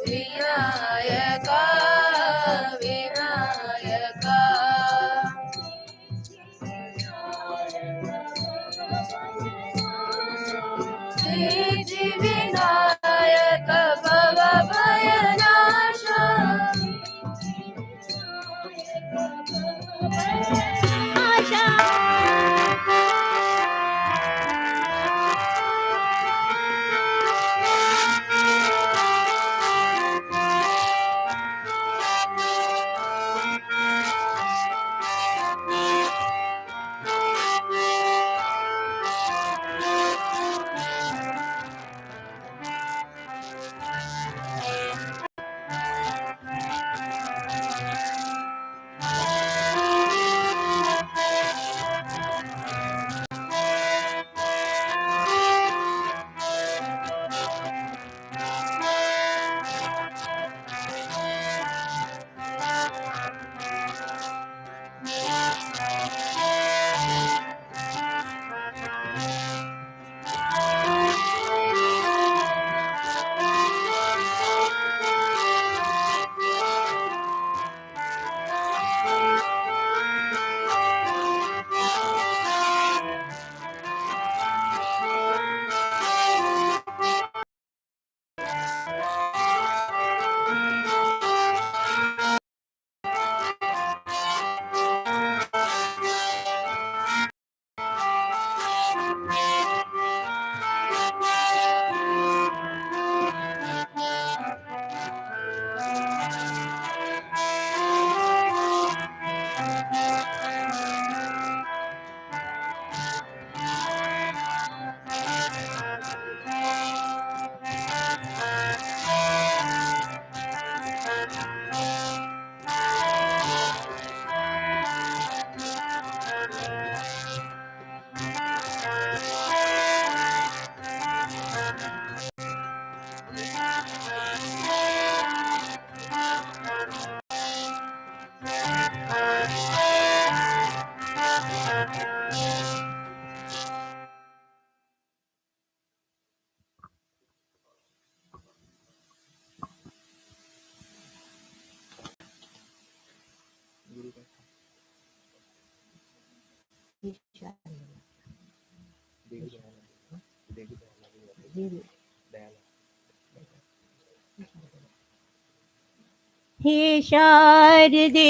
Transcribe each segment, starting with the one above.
विनायका विनायका सिद्धि विनायक भव भयनाश हे शारदे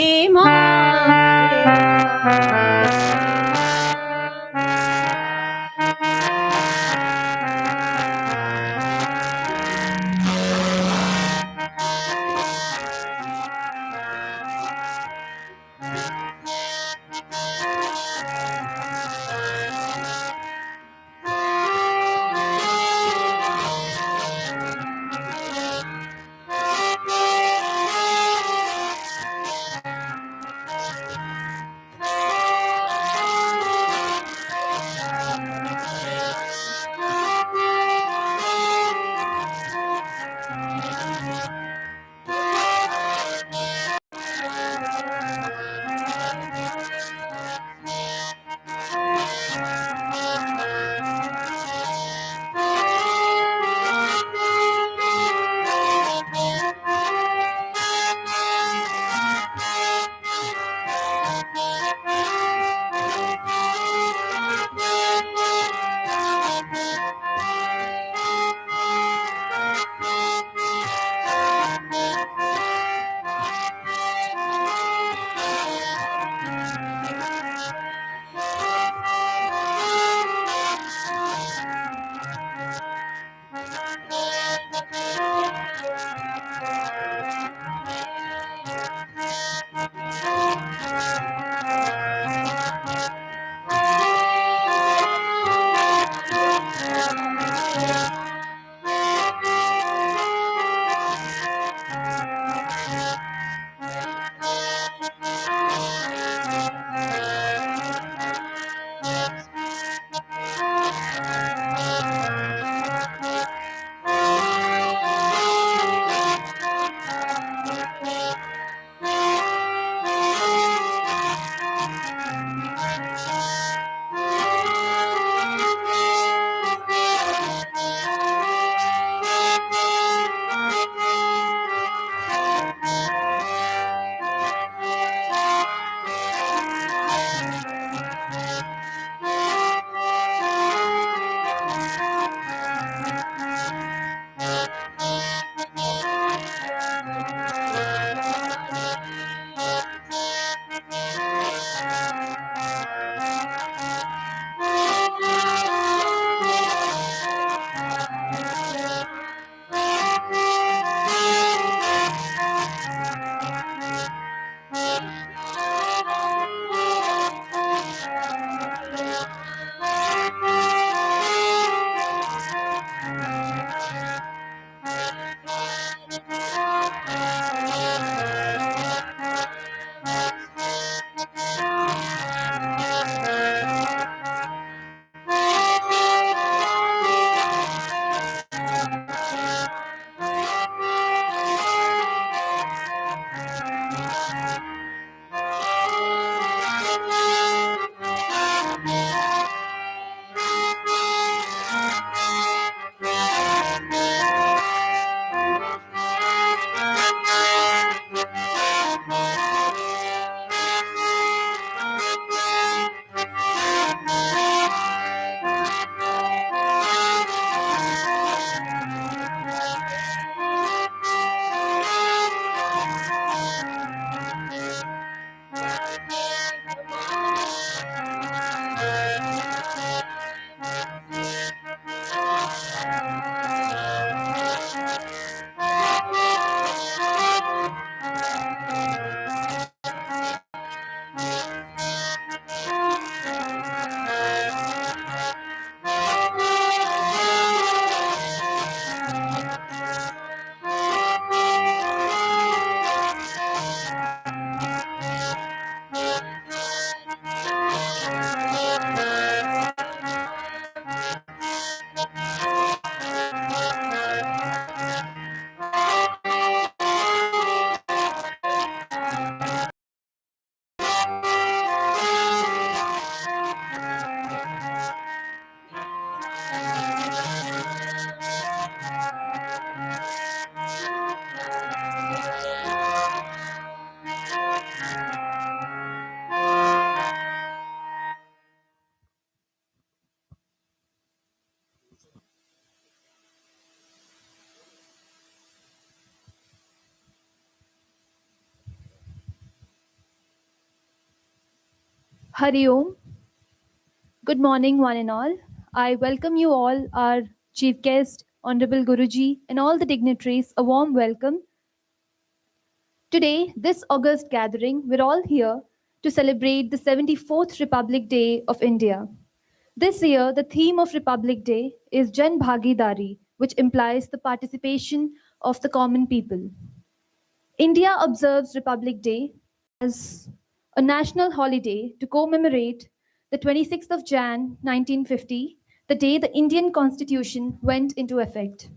Hari Om. Good morning, one and all. I welcome you all, our chief guest, Honorable Guruji, and all the dignitaries. A warm welcome. Today, this August gathering, we're all here to celebrate the 74th Republic Day of India. This year, the theme of Republic Day is Jan Bhagidari, which implies the participation of the common people. India observes Republic Day as a national holiday to commemorate the 26th of Jan 1950, the day the Indian Constitution went into effect.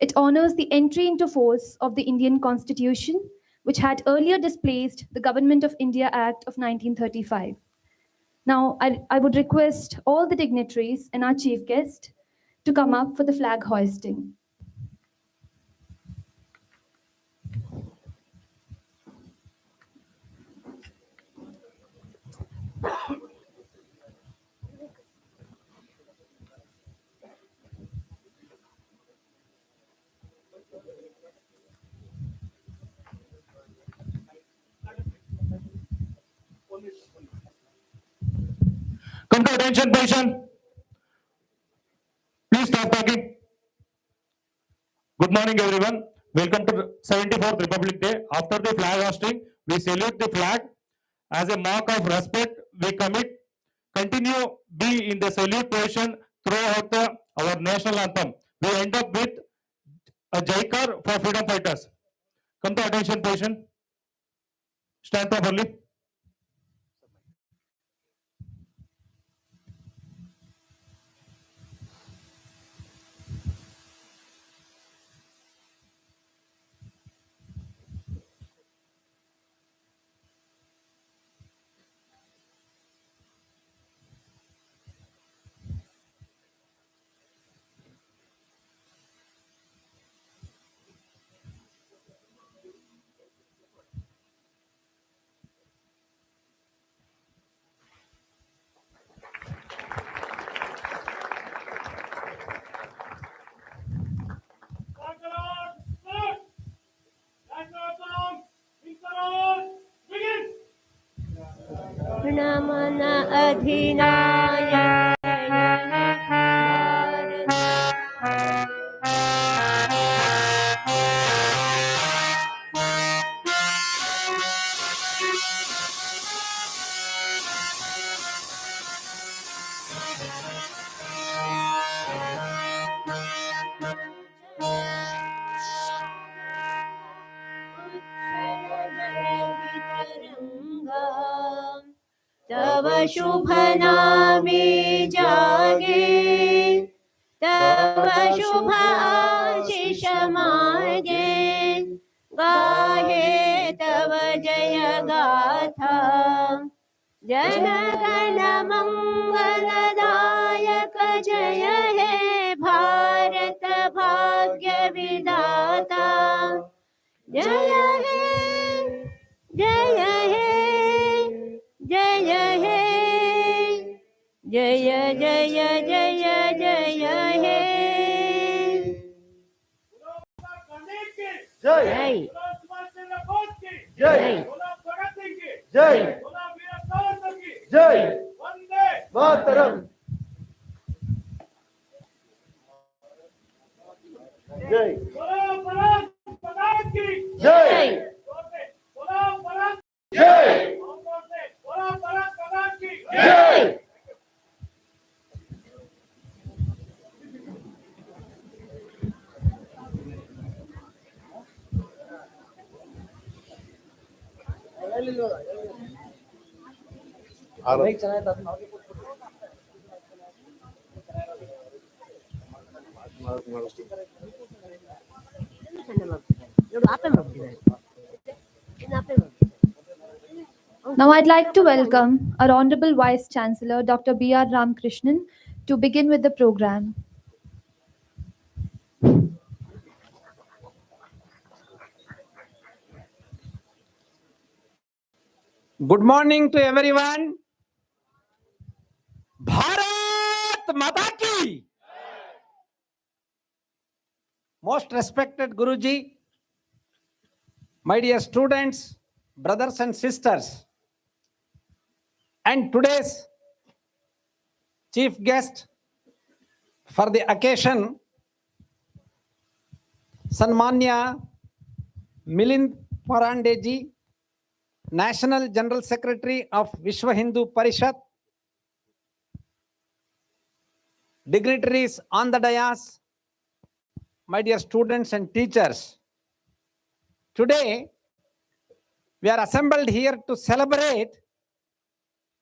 It honors the entry into force of the Indian Constitution, which had earlier displaced the Government of India Act of 1935. Now, I would request all the dignitaries and our chief guest to come up for the flag hoisting. Come to attention position. Please stop talking. Good morning, everyone. Welcome to the 74th Republic Day. After the flag hosting, we salute the flag. As a mark of respect, we continue be in the salute position throughout our national anthem. We end up with a Jaikar for freedom fighters. Come to attention position. Stand properly. नमन अधिनायक तव शुभ नामे जागे तव शुभ आशीष मागे गाहे तव जय गाथा जन गण मंगलदायक जय हे भारत भाग्य विधाता जय हे जय हे जय हे जय जय जय जय हे जय जय जय जय वंदे मातरम जय जय जय जय Now, I'd like to welcome our Honorable Vice Chancellor, Dr. B.R. Ramakrishnan, to begin with the program. Good morning to everyone. Bharat Mata Ki. Most respected Guruji, my dear students, brothers and sisters, and today's chief guest for the occasion, Sanmanya Milind Parandeji, National General Secretary of Vishwa Hindu Parishad, dignitaries on the dais, my dear students and teachers. Today, we are assembled here to celebrate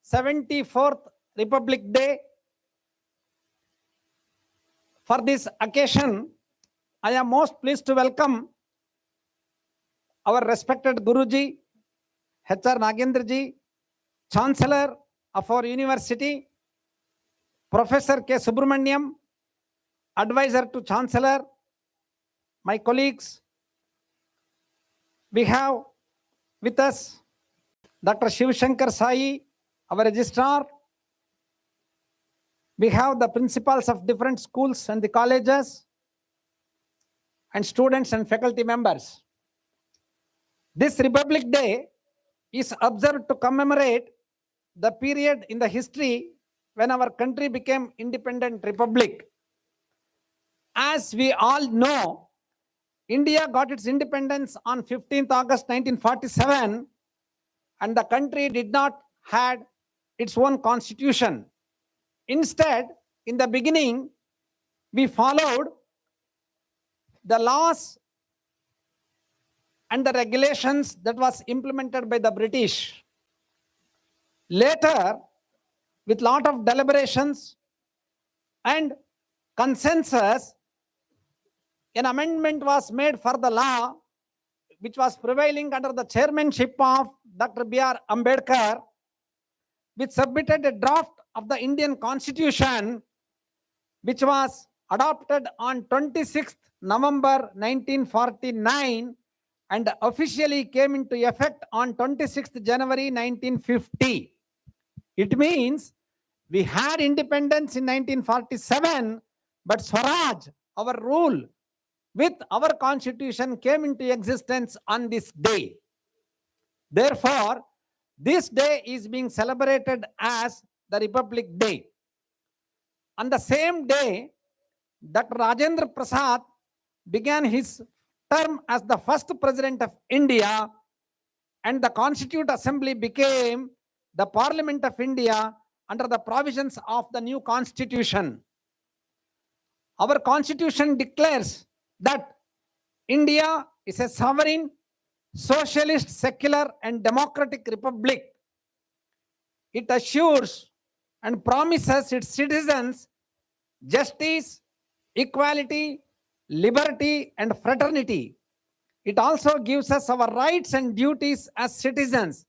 74th Republic Day. For this occasion, I am most pleased to welcome our respected Guruji, H.R. Nagendraji, Chancellor of our university, Professor K. Subramaniam, Advisor to Chancellor, my colleagues. We have with us Dr. Shiv Shankar Sai, our registrar. We have the principals of different schools and the colleges, and students and faculty members. This Republic Day is observed to commemorate the period in the history when our country became independent republic. As we all know, India got its independence on 15th August 1947, and the country did not have its own constitution. Instead, in the beginning, we followed the laws and the regulations that was implemented by the British. Later, with lot of deliberations and consensus, an amendment was made for the law which was prevailing under the chairmanship of Dr. B.R. Ambedkar, which submitted a draft of the Indian Constitution, which was adopted on 26th November 1949 and officially came into effect on 26th January 1950. It means we had independence in 1947, but Swaraj, our rule with our constitution, came into existence on this day. Therefore, this day is being celebrated as the Republic Day. On the same day, Dr. Rajendra Prasad began his term as the first president of India, and the Constituent Assembly became the Parliament of India under the provisions of the new Constitution. Our Constitution declares that India is a sovereign, socialist, secular, and democratic republic. It assures and promises its citizens justice, equality, liberty, and fraternity. It also gives us our rights and duties as citizens.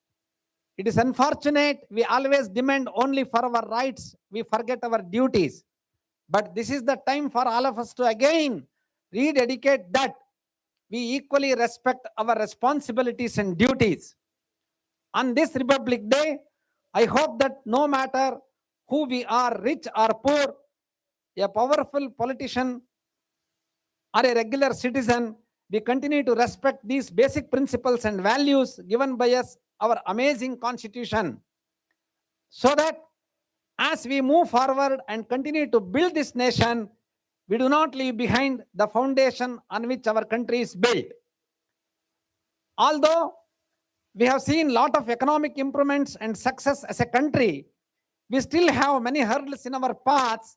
It is unfortunate we always demand only for our rights, we forget our duties. But this is the time for all of us to again rededicate that we equally respect our responsibilities and duties. On this Republic Day, I hope that no matter who we are, rich or poor, a powerful politician or a regular citizen, we continue to respect these basic principles and values given by us, our amazing Constitution, so that as we move forward and continue to build this nation, we do not leave behind the foundation on which our country is built. Although we have seen a lot of economic improvements and success as a country, we still have many hurdles in our paths,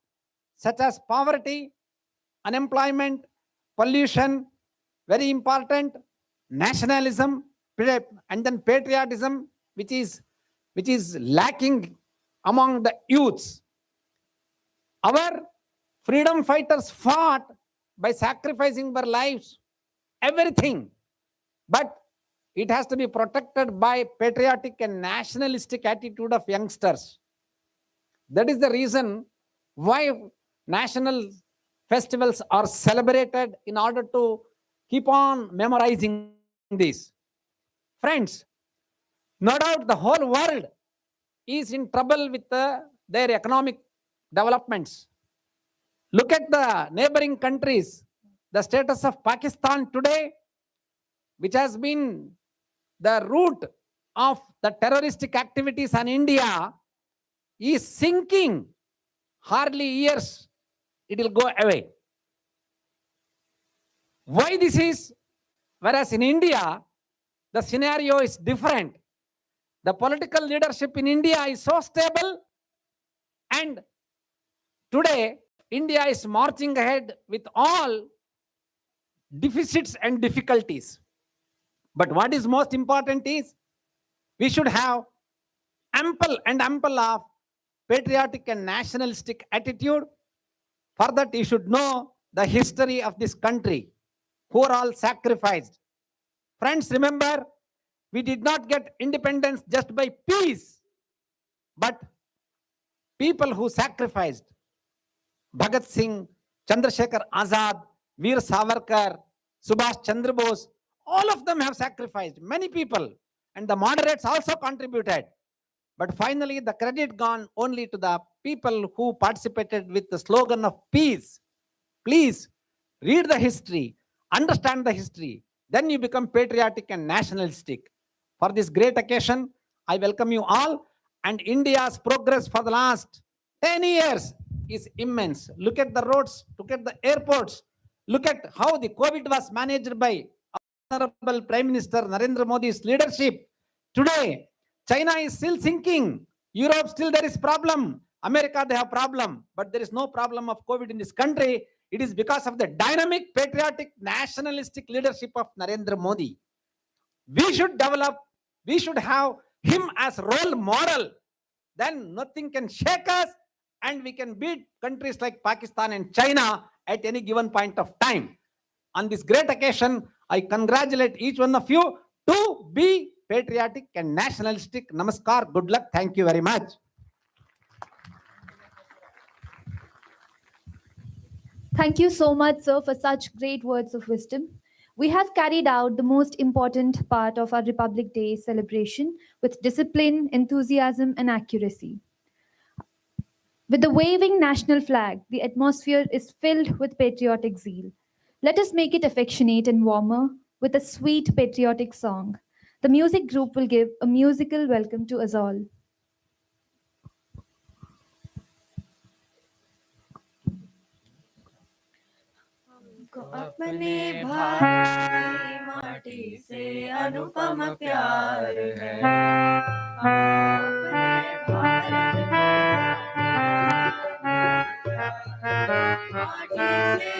such as poverty, unemployment, pollution, very important, nationalism, and then patriotism, which is lacking among the youths. Our freedom fighters fought by sacrificing their lives, everything, but it has to be protected by patriotic and nationalistic attitude of youngsters. That is the reason why national festivals are celebrated, in order to keep on memorizing this. Friends, no doubt the whole world is in trouble with their economic developments. Look at the neighboring countries, the status of Pakistan today, which has been the root of the terroristic activities on India. is sinking. Hardly years, it will go away. Why this is? Whereas in India, the scenario is different. The political leadership in India is so stable, and today India is marching ahead with all deficits and difficulties. But what is most important is we should have ample of patriotic and nationalistic attitude. For that, you should know the history of this country, who are all sacrificed. Friends, remember, we did not get independence just by peace, but people who sacrificed. Bhagat Singh, Chandrasekhar Azad, Veer Savarkar, Subhash Chandra Bose, all of them have sacrificed. Many people, and the moderates also contributed. But finally, the credit gone only to the people who participated with the slogan of peace. Please read the history, understand the history, then you become patriotic and nationalistic. For this great occasion, I welcome you all, and India's progress for the last 10 years is immense. Look at the roads, look at the airports, look at how the COVID was managed by Honorable Prime Minister Narendra Modi's leadership. Today, China is still sinking. Europe still there is problem. America they have problem, but there is no problem of COVID in this country. It is because of the dynamic, patriotic, nationalistic leadership of Narendra Modi. We should develop, we should have him as role model. Then nothing can shake us, and we can beat countries like Pakistan and China at any given point of time. On this great occasion, I congratulate each one of you to be patriotic and nationalistic. Namaskar, good luck, thank you very much. Thank you so much, sir, for such great words of wisdom. We have carried out the most important part of our Republic Day celebration with discipline, enthusiasm, and accuracy. With the waving national flag, the atmosphere is filled with patriotic zeal. Let us make it affectionate and warmer with a sweet patriotic song. The music group will give a musical welcome to us all. हमको अपने भारत की माटी से अनुपम प्यार है हमको अपने भारत की माटी से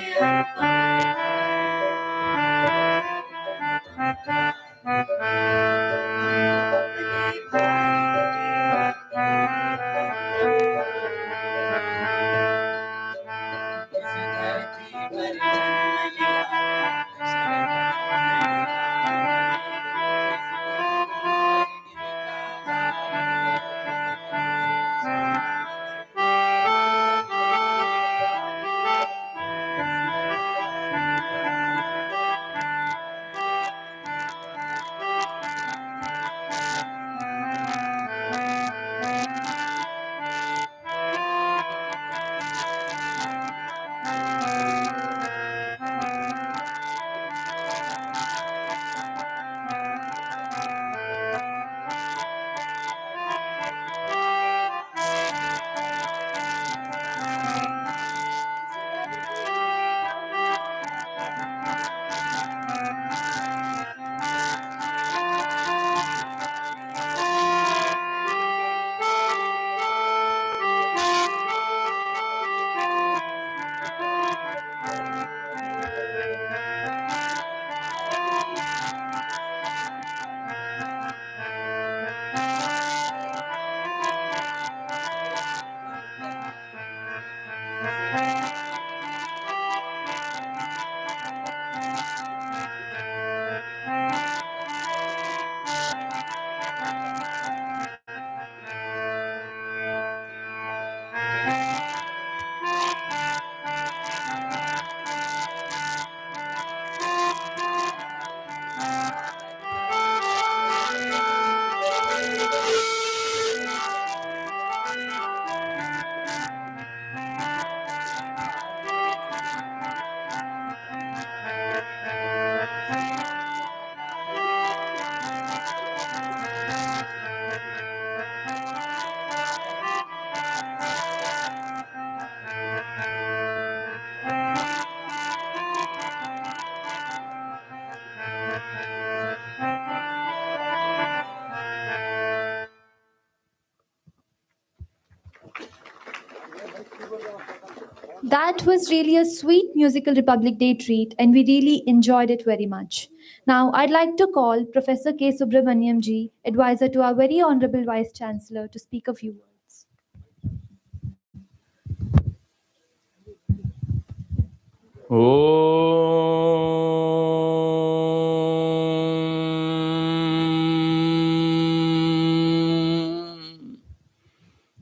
That was really a sweet musical Republic Day treat, and we really enjoyed it very much. Now, I'd like to call Professor K. Subramaniam ji, advisor to our very honorable Vice Chancellor, to speak a few words.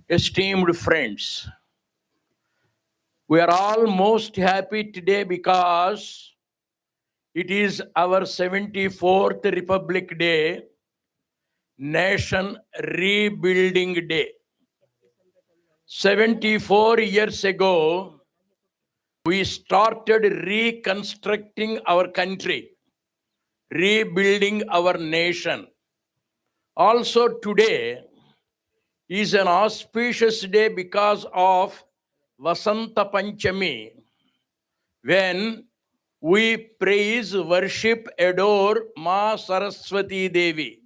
Esteemed friends, we are all most happy today because it is our 74th Republic Day, Nation Rebuilding Day. 74 years ago, we started reconstructing our country, rebuilding our nation. Also today is an auspicious day because of Vasanta Panchami, when we praise, worship, adore Ma Saraswati Devi.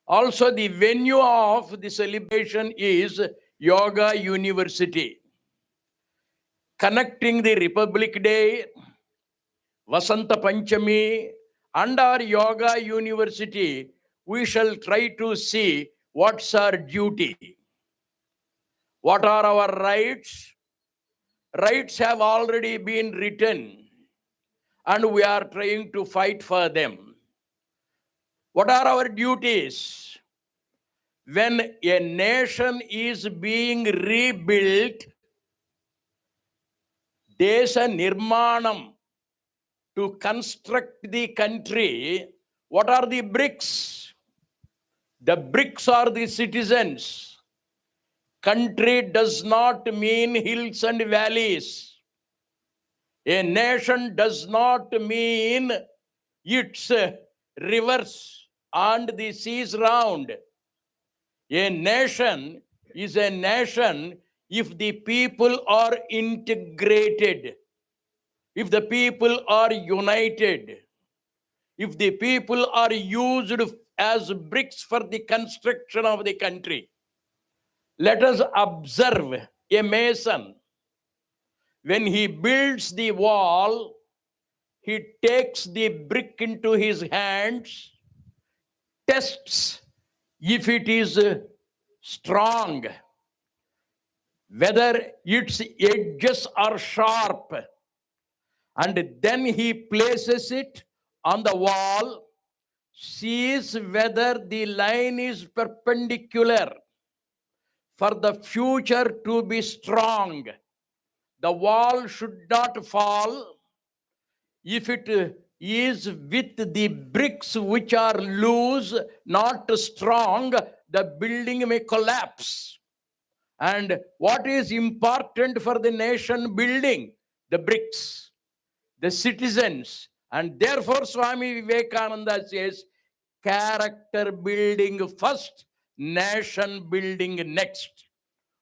Also, the venue of the celebration is Yoga University. Connecting the Republic Day, Vasanta Panchami, and our Yoga University, we shall try to see what's our duty. What are our rights? Rights have already been written, and we are trying to fight for them. What are our duties? When a nation is being rebuilt, Desha Nirmanam, to construct the country, what are the bricks? The bricks are the citizens. Country does not mean hills and valleys. A nation does not mean its rivers and the seas round. A nation is a nation if the people are integrated, if the people are united, if the people are used as bricks for the construction of the country. Let us observe a mason. When he builds the wall, he takes the brick into his hands, tests if it is strong, whether its edges are sharp, and then he places it on the wall, sees whether the line is perpendicular. For the future to be strong, the wall should not fall. If it is with the bricks which are loose, not strong, the building may collapse. And what is important for the nation building? The bricks, the citizens. And therefore Swami Vivekananda says, character building first, nation building next.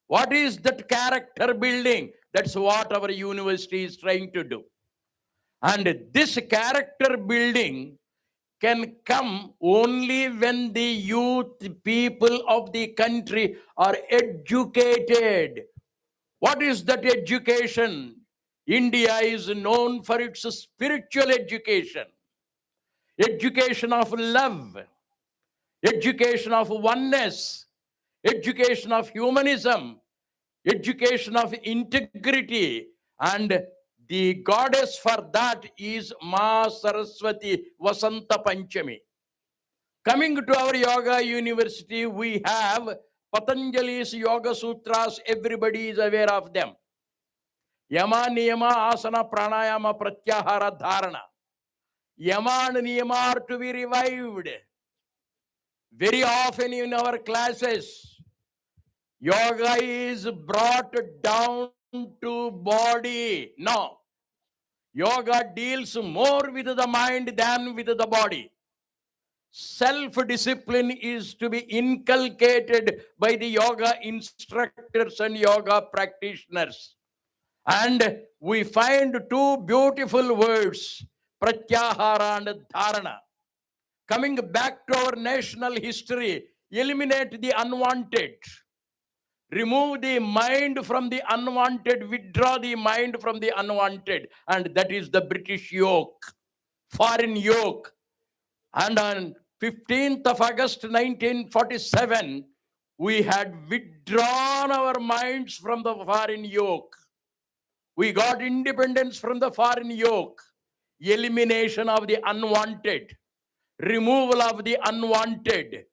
What is that character building? That's what our university is trying to do. And this character building can come only when the youth people of the country are educated. What is that education? India is known for its spiritual education, education of love, education of oneness, education of humanism, education of integrity, and the goddess for that is Ma Saraswati Vasanta Panchami. Coming to our Yoga University, we have Patanjali's Yoga Sutras. Everybody is aware of them. Yama, Niyama, Asana, Pranayama, Pratyahara, Dharana. Yama and Niyama are to be revived. Very often in our classes, yoga is brought down to body. No. Yoga deals more with the mind than with the body. Self-discipline is to be inculcated by the yoga instructors and yoga practitioners. And we find two beautiful words, pratyahara and dharana. Coming back to our national history, eliminate the unwanted. remove the mind from the unwanted, withdraw the mind from the unwanted, and that is the British yoke, foreign yoke. And on 15th of August 1947, we had withdrawn our minds from the foreign yoke. We got independence from the foreign yoke, elimination of the unwanted, removal of the unwanted,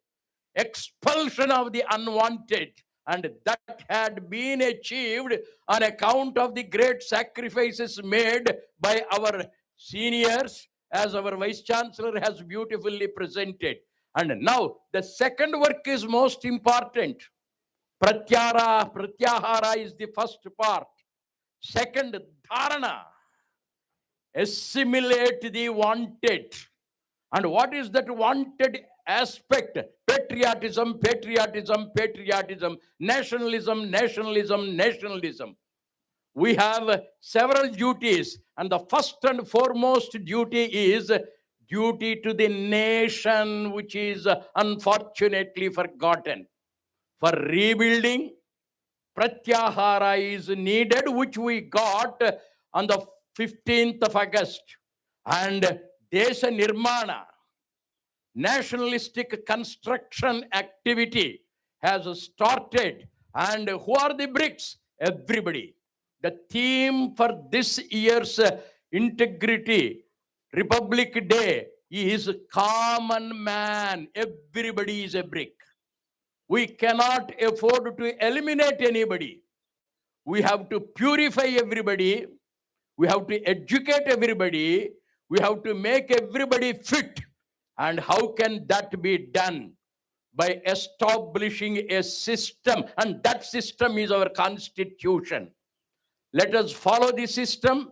expulsion of the unwanted, and that had been achieved on account of the great sacrifices made by our seniors, as our Vice Chancellor has beautifully presented. And now the second work is most important. Pratyahara is the first part. Second, dharana, assimilate the wanted. And what is that wanted aspect? Patriotism, patriotism, patriotism, nationalism, nationalism, nationalism. We have several duties, and the first and foremost duty is duty to the nation, which is unfortunately forgotten. For rebuilding, Pratyahara is needed, which we got on the 15th of August. And Desha Nirmana, nationalistic construction activity has started. And who are the bricks? Everybody. The theme for this year's Integrity Republic Day is common man. Everybody is a brick. We cannot afford to eliminate anybody. We have to purify everybody. We have to educate everybody. We have to make everybody fit. And how can that be done? By establishing a system. And that system is our constitution. Let us follow the system.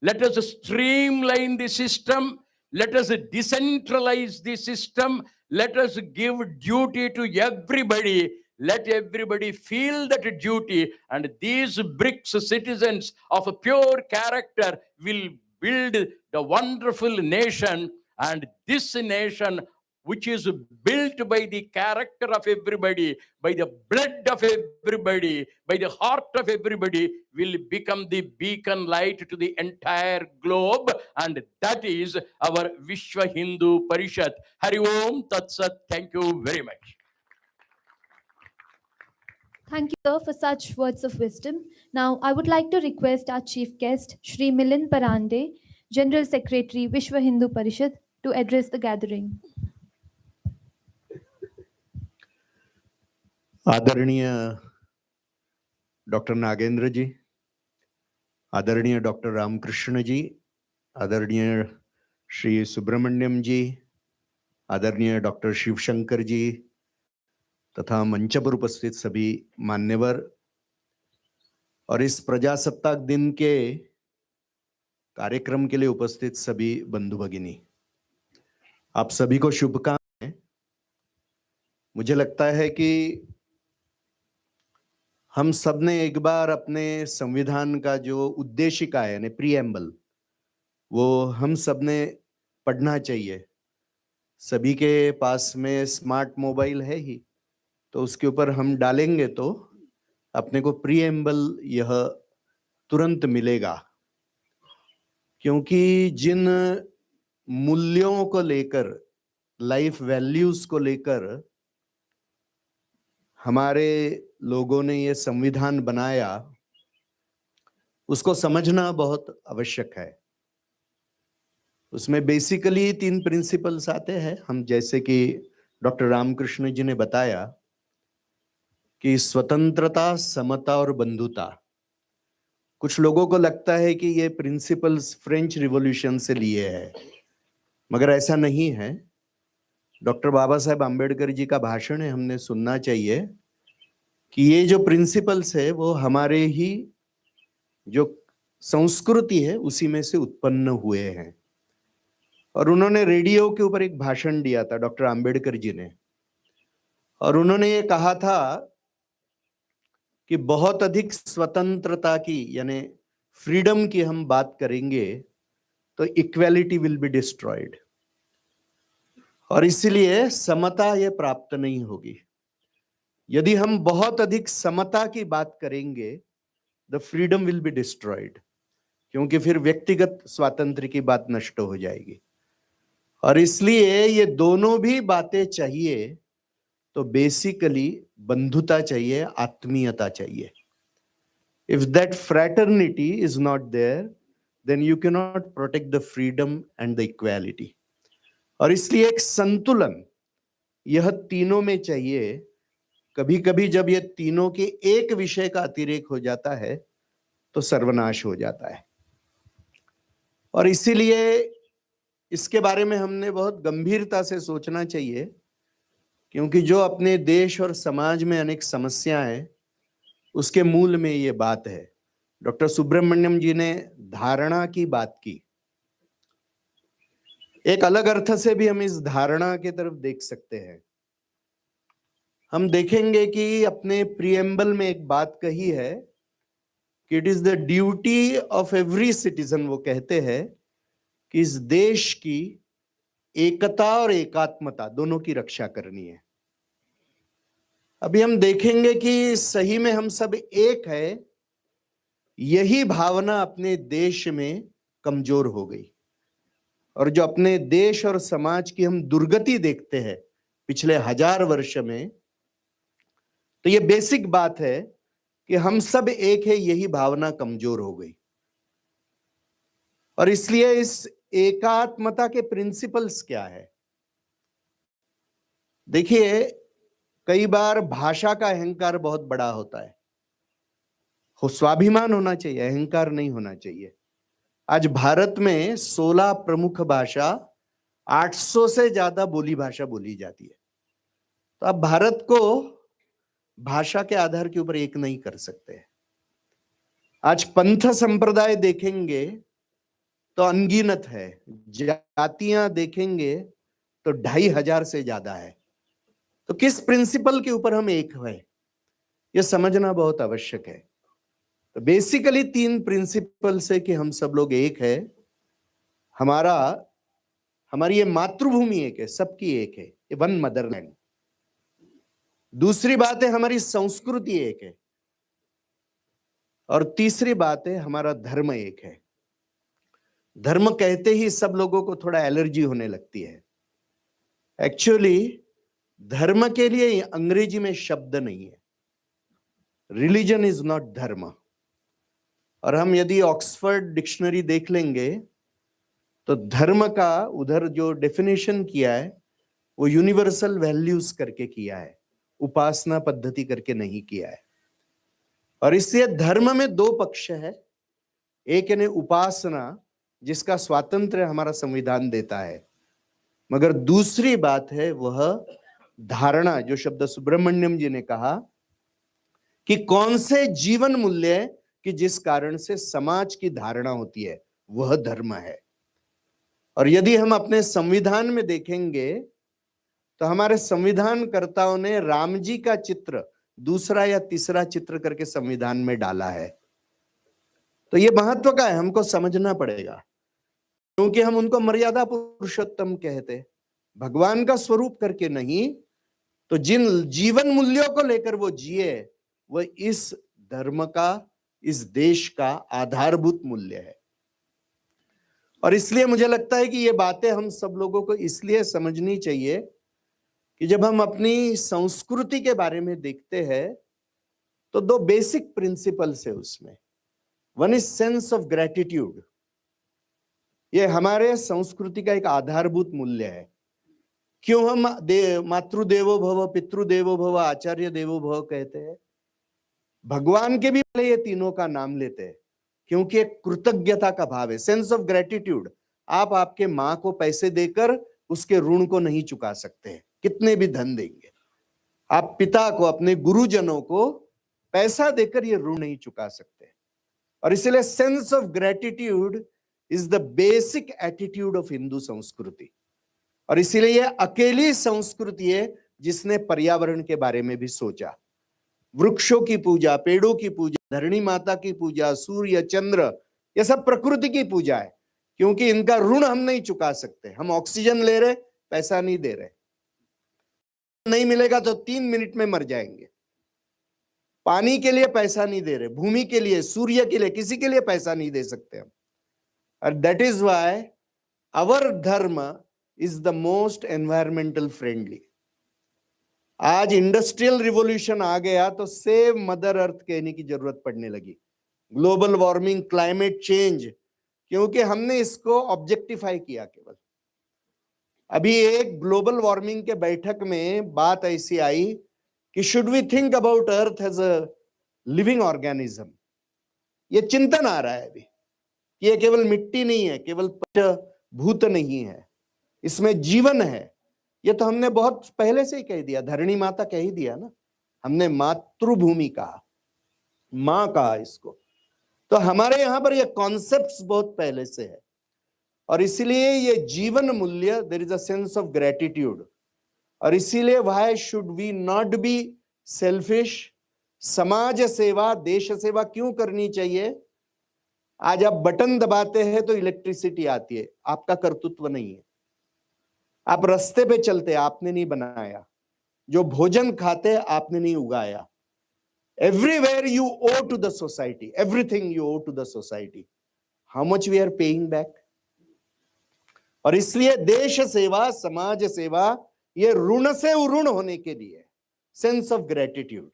Let us streamline the system. Let us decentralize the system. Let us give duty to everybody. Let everybody feel that duty. And these bricks, citizens of a pure character, will build the wonderful nation. And this nation, which is built by the character of everybody, by the blood of everybody, by the heart of everybody, will become the beacon light to the entire globe. And that is our Vishwa Hindu Parishad. Hari Om Tat Sat. Thank you very much. Thank you, sir, for such words of wisdom. Now, I would like to request our chief guest, Shri Milind Parande, General Secretary, Vishwa Hindu Parishad, to address the gathering. आदरणीय doctor Nagendra जी, आदरणीय doctor Ramakrishna जी, आदरणीय श्री सुब्रमण्यम जी, आदरणीय doctor Shivshankar जी तथा मंच पर उपस्थित सभी मान्यवर और इस प्रजासत्ताक दिन के कार्यक्रम के लिए उपस्थित सभी बंधु भगिनी, आप सभी को शुभकामनाएं। मुझे लगता है कि हम सब ने एक बार अपने संविधान का जो उद्देशिका है यानी प्रीएम्बल, वो हम सब ने पढ़ना चाहिए। सभी के पास में स्मार्ट मोबाइल है ही, तो उसके ऊपर हम डालेंगे तो अपने को प्रीएम्बल यह तुरंत मिलेगा। क्योंकि जिन मूल्यों को लेकर, लाइफ वैल्यूज को लेकर हमारे लोगों ने ये संविधान बनाया, उसको समझना बहुत आवश्यक है। उसमें बेसिकली 3 प्रिंसिपल्स आते हैं। हम जैसे कि डॉक्टर रामकृष्ण जी ने बताया कि स्वतंत्रता, समता और बंधुता। कुछ लोगों को लगता है कि ये प्रिंसिपल्स फ्रेंच रिवॉल्यूशन से लिए हैं, मगर ऐसा नहीं है। डॉक्टर बाबा साहेब आम्बेडकर जी का भाषण है, हमने सुनना चाहिए कि ये जो प्रिंसिपल्स है वो हमारे ही जो संस्कृति है उसी में से उत्पन्न हुए हैं। और उन्होंने रेडियो के ऊपर एक भाषण दिया था, डॉक्टर आम्बेडकर जी ने, और उन्होंने ये कहा था कि बहुत अधिक स्वतंत्रता की यानी फ्रीडम की हम बात करेंगे तो इक्वालिटी विल बी डिस्ट्रॉयड, और इसलिए समता ये प्राप्त नहीं होगी। यदि हम बहुत अधिक समता की बात करेंगे, the freedom will be destroyed, क्योंकि फिर व्यक्तिगत स्वातंत्र्य की बात नष्ट हो जाएगी। और इसलिए ये दोनों भी बातें चाहिए, तो बेसिकली बंधुता चाहिए, आत्मीयता चाहिए। If that fraternity is not there, then you can not protect the freedom and the equality. और इसलिए एक संतुलन यह तीनों में चाहिए। कभी कभी जब ये तीनों के एक विषय का अतिरेक हो जाता है तो सर्वनाश हो जाता है। और इसीलिए इसके बारे में हमने बहुत गंभीरता से सोचना चाहिए, क्योंकि जो अपने देश और समाज में अनेक समस्याएं हैं, उसके मूल में ये बात है। डॉक्टर सुब्रमण्यम जी ने धारणा की बात की। एक अलग अर्थ से भी हम इस धारणा की तरफ देख सकते हैं। हम देखेंगे कि अपने प्रीएम्बल में एक बात कही है कि it is the duty of every citizen, वो कहते हैं कि इस देश की एकता और एकात्मता दोनों की रक्षा करनी है। अभी हम देखेंगे कि सही में हम सब एक है, यही भावना अपने देश में कमजोर हो गई। और जो अपने देश और समाज की हम दुर्गति देखते हैं पिछले 1000 वर्ष में, तो ये बेसिक बात है कि हम सब एक है, यही भावना कमजोर हो गई। और इसलिए इस एकात्मता के प्रिंसिपल्स क्या है? देखिए, कई बार भाषा का अहंकार बहुत बड़ा होता है। स्वाभिमान होना चाहिए, अहंकार नहीं होना चाहिए। आज भारत में 16 प्रमुख भाषा, 800 से ज्यादा बोली भाषा बोली जाती है। तो आप भारत को भाषा के आधार के ऊपर एक नहीं कर सकते। आज पंथ संप्रदाय देखेंगे तो अनगिनत है, जातियां देखेंगे तो 2500 से ज्यादा है। तो किस प्रिंसिपल के ऊपर हम एक है, यह समझना बहुत आवश्यक है। तो बेसिकली 3 प्रिंसिपल से कि हम सब लोग एक है। हमारी ये मातृभूमि एक है, सबकी एक है, ये वन मदरलैंड। दूसरी बात है हमारी संस्कृति एक है, और तीसरी बात है हमारा धर्म एक है। धर्म कहते ही सब लोगों को थोड़ा एलर्जी होने लगती है। एक्चुअली धर्म के लिए अंग्रेजी में शब्द नहीं है। रिलीजन इज नॉट धर्म। और हम यदि ऑक्सफोर्ड डिक्शनरी देख लेंगे तो धर्म का उधर जो डेफिनेशन किया है वो यूनिवर्सल वैल्यूज करके किया है, उपासना पद्धति करके नहीं किया है। और इससे धर्म में 2 पक्ष है। एक है उपासना, जिसका स्वातंत्र्य हमारा संविधान देता है, मगर दूसरी बात है वह धारणा, जो शब्द सुब्रमण्यम जी ने कहा कि कौन से जीवन मूल्य कि जिस कारण से समाज की धारणा होती है, वह धर्म है। और यदि हम अपने संविधान में देखेंगे तो हमारे संविधानकर्ताओं ने राम जी का चित्र दूसरा या तीसरा चित्र करके संविधान में डाला है। तो ये महत्व का है, हमको समझना पड़ेगा, क्योंकि हम उनको मर्यादा पुरुषोत्तम कहते, भगवान का स्वरूप करके नहीं। तो जिन जीवन मूल्यों को लेकर वो जिए, वह इस धर्म का, इस देश का आधारभूत मूल्य है। और इसलिए मुझे लगता है कि ये बातें हम सब लोगों को इसलिए समझनी चाहिए कि जब हम अपनी संस्कृति के बारे में देखते हैं तो 2 बेसिक प्रिंसिपल्स है उसमें। One is sense of gratitude. ये हमारे संस्कृति का एक आधारभूत मूल्य है। क्यों हम मातृदेवो भव, पितृदेवो भव, आचार्य देवो भव कहते हैं? भगवान के भी पहले ये तीनों का नाम लेते हैं, क्योंकि एक कृतज्ञता का भाव है, सेंस ऑफ ग्रेटिट्यूड। आप आपके माँ को पैसे देकर उसके ऋण को नहीं चुका सकते, कितने भी धन देंगे। आप पिता को, अपने गुरुजनों को पैसा देकर ये ऋण नहीं चुका सकते। और इसलिए sense of gratitude is the basic attitude of Hindu संस्कृति। और इसीलिए ये अकेली संस्कृति है जिसने पर्यावरण के बारे में भी सोचा। वृक्षों की पूजा, पेड़ों की पूजा, धरणी माता की पूजा, सूर्य चंद्र, ये सब प्रकृति की पूजा है, क्योंकि इनका ऋण हम नहीं चुका सकते। हम ऑक्सीजन ले रहे, पैसा नहीं दे रहे, नहीं मिलेगा तो 3 मिनट में मर जाएंगे। पानी के लिए पैसा नहीं दे रहे, भूमि के लिए, सूर्य के लिए, किसी के लिए पैसा नहीं दे सकते हम. और दैट इज व्हाई आवर धर्म is the most environmental friendly. आज इंडस्ट्रियल रिवॉल्यूशन आ गया तो सेव मदर अर्थ कहने की जरूरत पड़ने लगी. ग्लोबल वार्मिंग, क्लाइमेट चेंज, क्योंकि हमने इसको ऑब्जेक्टिफाई किया केवल. अभी एक ग्लोबल वार्मिंग के बैठक में बात ऐसी आई कि should we think about Earth as a living organism. ये चिंतन आ रहा है अभी. ये केवल मिट्टी नहीं है, केवल भूत नहीं है, इसमें जीवन है. ये तो हमने बहुत पहले से ही कह दिया, धरणी माता कह ही दिया ना. हमने मातृभूमि कहा, मां कहा इसको. तो हमारे यहां पर ये कॉन्सेप्ट्स बहुत पहले से है. और इसीलिए ये जीवन मूल्य, there is a sense of gratitude. और इसीलिए why should we not be selfish. समाज सेवा, देश सेवा क्यों करनी चाहिए? आज आप बटन दबाते हैं तो इलेक्ट्रिसिटी आती है, आपका कर्तृत्व नहीं है. आप रास्ते पे चलते, आपने नहीं बनाया. जो भोजन खाते, आपने नहीं उगाया. Everywhere you owe to the society, everything you owe to the society. How much we are paying back? और इसलिए देश सेवा, समाज सेवा, ये ऋण से उऋण होने के लिए सेंस ऑफ ग्रेटिट्यूड.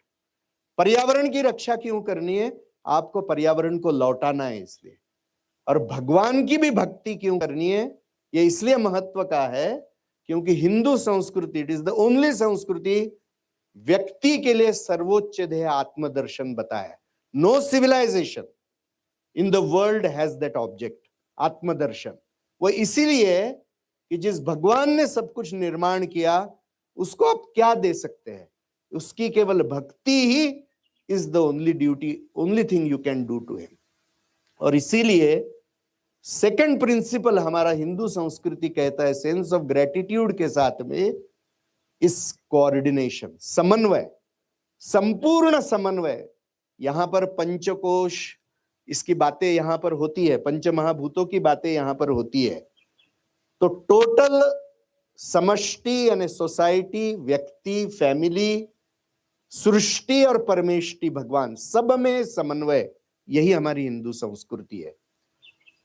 पर्यावरण की रक्षा क्यों करनी है? आपको पर्यावरण को लौटाना है इसलिए. और भगवान की भी भक्ति क्यों करनी है? ये इसलिए महत्व का है क्योंकि हिंदू संस्कृति, इट इज द ओनली संस्कृति व्यक्ति के लिए सर्वोच्च ध्येय आत्मदर्शन बताया. No civilisation in the world has that object, आत्मदर्शन. वो इसीलिए कि जिस भगवान ने सब कुछ निर्माण किया, उसको आप क्या दे सकते हैं? उसकी केवल भक्ति ही is the only duty, only thing you can do to him. और इसीलिए सेकंड प्रिंसिपल हमारा हिंदू संस्कृति कहता है, सेंस ऑफ ग्रेटिट्यूड के साथ में इस कोऑर्डिनेशन, समन्वय, संपूर्ण समन्वय. यहां पर पंचकोश, इसकी बातें यहां पर होती है, पंच महाभूतों की बातें यहां पर होती है. तो टोटल समष्टि यानी सोसाइटी, व्यक्ति, फैमिली, सृष्टि और परमेष्टि, भगवान, सब में समन्वय, यही हमारी हिंदू संस्कृति है.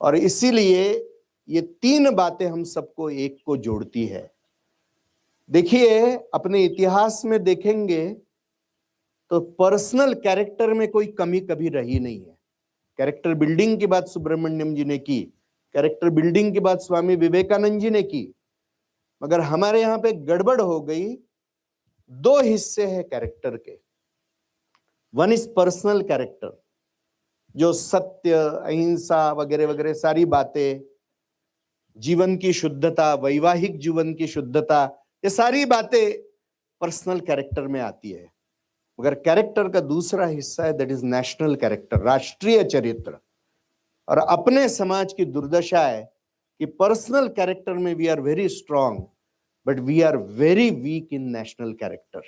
और इसीलिए ये तीन बातें हम सबको एक को जोड़ती है. देखिए, अपने इतिहास में देखेंगे तो पर्सनल कैरेक्टर में कोई कमी कभी रही नहीं है. कैरेक्टर बिल्डिंग की बात सुब्रमण्यम जी ने की, कैरेक्टर बिल्डिंग की बात स्वामी विवेकानंद जी ने की. मगर हमारे यहां पे गड़बड़ हो गई. दो हिस्से हैं कैरेक्टर के. वन इज पर्सनल कैरेक्टर, जो सत्य, अहिंसा वगैरह वगैरह सारी बातें, जीवन की शुद्धता, वैवाहिक जीवन की शुद्धता, ये सारी बातें पर्सनल कैरेक्टर में आती है. मगर कैरेक्टर का दूसरा हिस्सा है, दैट इज नेशनल कैरेक्टर, राष्ट्रीय चरित्र. और अपने समाज की दुर्दशा है कि पर्सनल कैरेक्टर में we are very strong, but we are very weak in national character.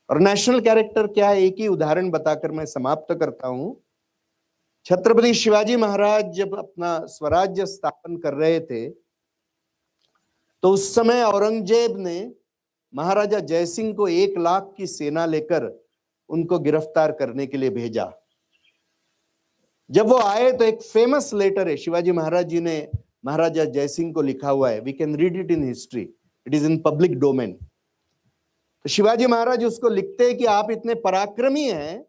और नेशनल कैरेक्टर क्या है? एक ही उदाहरण बताकर मैं समाप्त करता हूं. छत्रपति शिवाजी महाराज जब अपना स्वराज्य स्थापन कर रहे थे, तो उस समय औरंगजेब ने महाराजा जयसिंह को 1 लाख की सेना लेकर उनको गिरफ्तार करने के लिए भेजा. जब वो आए तो एक फेमस लेटर है, शिवाजी महाराज जी ने महाराजा जयसिंह को लिखा हुआ है. We can read it in history, it is in public domain. तो शिवाजी महाराज उसको लिखते हैं कि आप इतने पराक्रमी हैं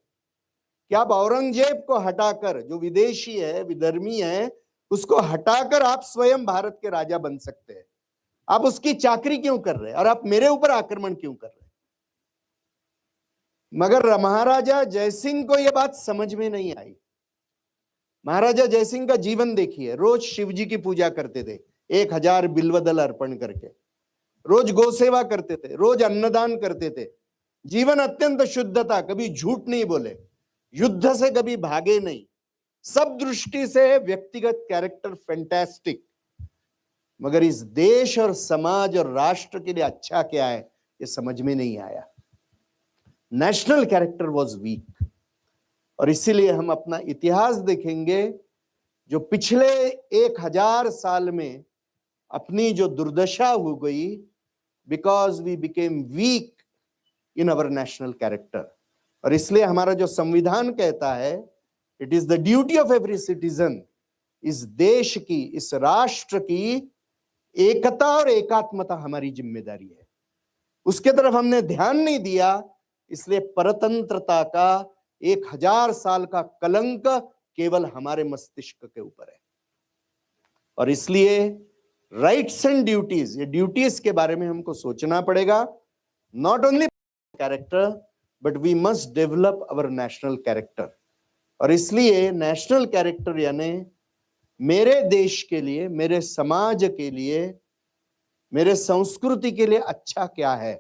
कि आप औरंगजेब को हटाकर, जो विदेशी है, विधर्मी है, उसको हटाकर आप स्वयं भारत के राजा बन सकते हैं. आप उसकी चाकरी क्यों कर रहे हैं? और आप मेरे ऊपर आक्रमण क्यों कर रहे हैं? मगर महाराजा जयसिंह को यह बात समझ में नहीं आई. महाराजा जयसिंह का जीवन देखिए. रोज शिव जी की पूजा करते थे, 1000 बिल्वदल अर्पण करके. रोज गौ सेवा करते थे, रोज अन्नदान करते थे. जीवन अत्यंत शुद्ध था, कभी झूठ नहीं बोले, युद्ध से कभी भागे नहीं. सब दृष्टि से व्यक्तिगत कैरेक्टर फैंटास्टिक. मगर इस देश और समाज और राष्ट्र के लिए अच्छा क्या है, ये समझ में नहीं आया. National character was weak. और इसीलिए हम अपना इतिहास देखेंगे, जो पिछले 1000 साल में अपनी जो दुर्दशा हो गई, because we became weak in our national character. और इसलिए हमारा जो संविधान कहता है, it is the duty of every citizen, इस देश की, इस राष्ट्र की एकता और एकात्मता हमारी जिम्मेदारी है। उसके तरफ हमने ध्यान नहीं दिया, इसलिए परतंत्रता का 1000 साल का कलंक केवल हमारे मस्तिष्क के ऊपर है। और इसलिए राइट्स एंड ड्यूटीज, ये ड्यूटीज के बारे में हमको सोचना पड़ेगा। Not only character but we must develop our national character. और इसलिए नेशनल कैरेक्टर यानी मेरे देश के लिए, मेरे समाज के लिए, मेरे संस्कृति के लिए अच्छा क्या है,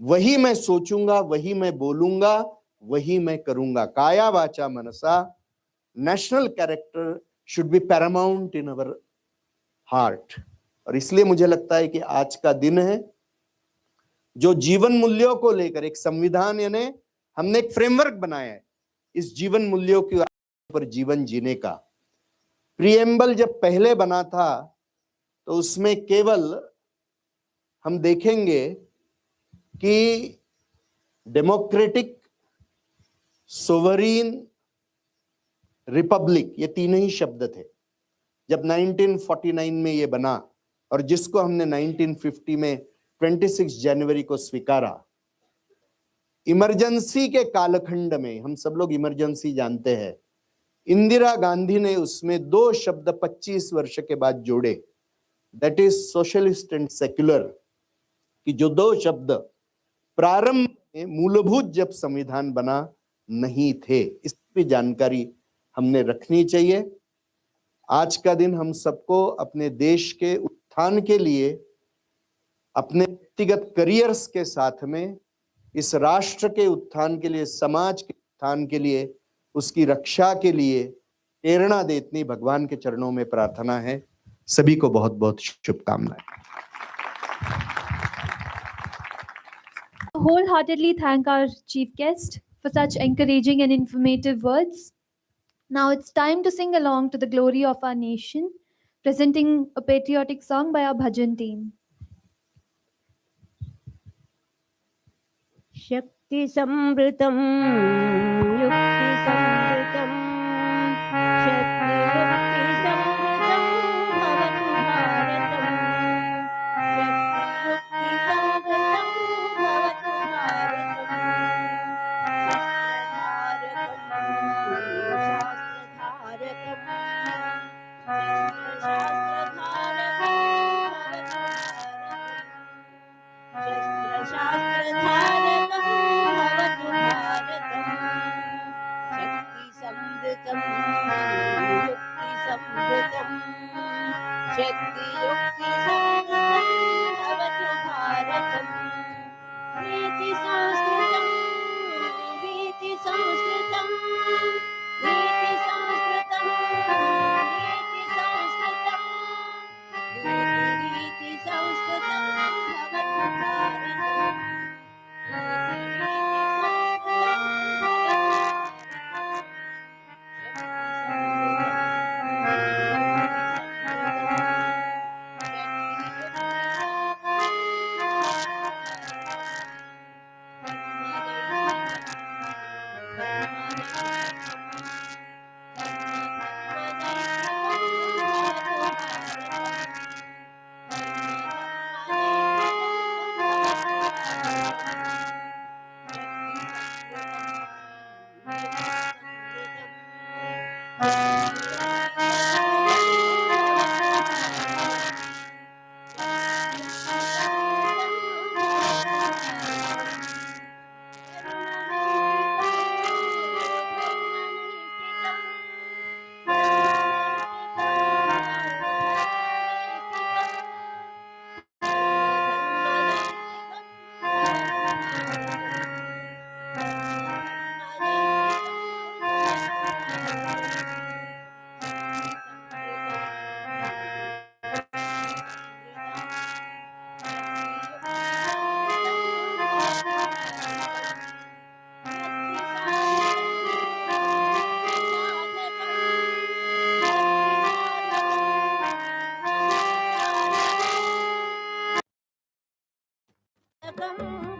वही मैं सोचूंगा, वही मैं बोलूंगा, वही मैं करूंगा। काया वाचा मनसा, national character should be paramount in our heart. और इसलिए मुझे लगता है कि आज का दिन है जो जीवन मूल्यों को लेकर एक संविधान, यानी हमने एक फ्रेमवर्क बनाया है इस जीवन मूल्यों के ऊपर जीवन जीने का। प्रीएम्बल जब पहले बना था तो उसमें केवल हम देखेंगे कि डेमोक्रेटिक, सोवरीन, रिपब्लिक, ये तीन ही शब्द थे जब 1949 में ये बना, और जिसको हमने 1950 में 26 जनवरी को स्वीकारा। इमरजेंसी के कालखंड में, हम सब लोग इमरजेंसी जानते हैं, इंदिरा गांधी ने उसमें 2 शब्द 25 वर्ष के बाद जोड़े, that is socialist and secular, कि जो 2 शब्द प्रारंभ में मूलभूत जब संविधान बना नहीं थे। इस पे जानकारी हमने रखनी चाहिए। आज का दिन हम सबको अपने देश के उत्थान के लिए, अपने व्यक्तिगत करियर्स के साथ में, इस राष्ट्र के उत्थान के लिए, समाज के उत्थान के लिए, उसकी रक्षा के लिए प्रेरणा दे, इतनी भगवान के चरणों में प्रार्थना है। सभी को बहुत बहुत शुभकामनाएं। Wholeheartedly thank our chief guest for such encouraging and informative words. Now it's time to sing along to the glory of our nation, presenting a patriotic song by our bhajan team. शक्ति समृद्धं युक्ति समृद्धं शक्ति युक्ति समृद्धं भवतु भारतम् शक्ति युक्ति समृद्धं भवतु भारतम् शस्त्रधारकं भवतु भारतम् शक्ति समृद्धं युक्ति समृद्धं शक्ति युक्ति समृद्धं भवतु भारतम् नीति संस्कृतं नीति संस्कृतं नीति संस्कृतं नीति संस्कृतं नीति संस्कृतं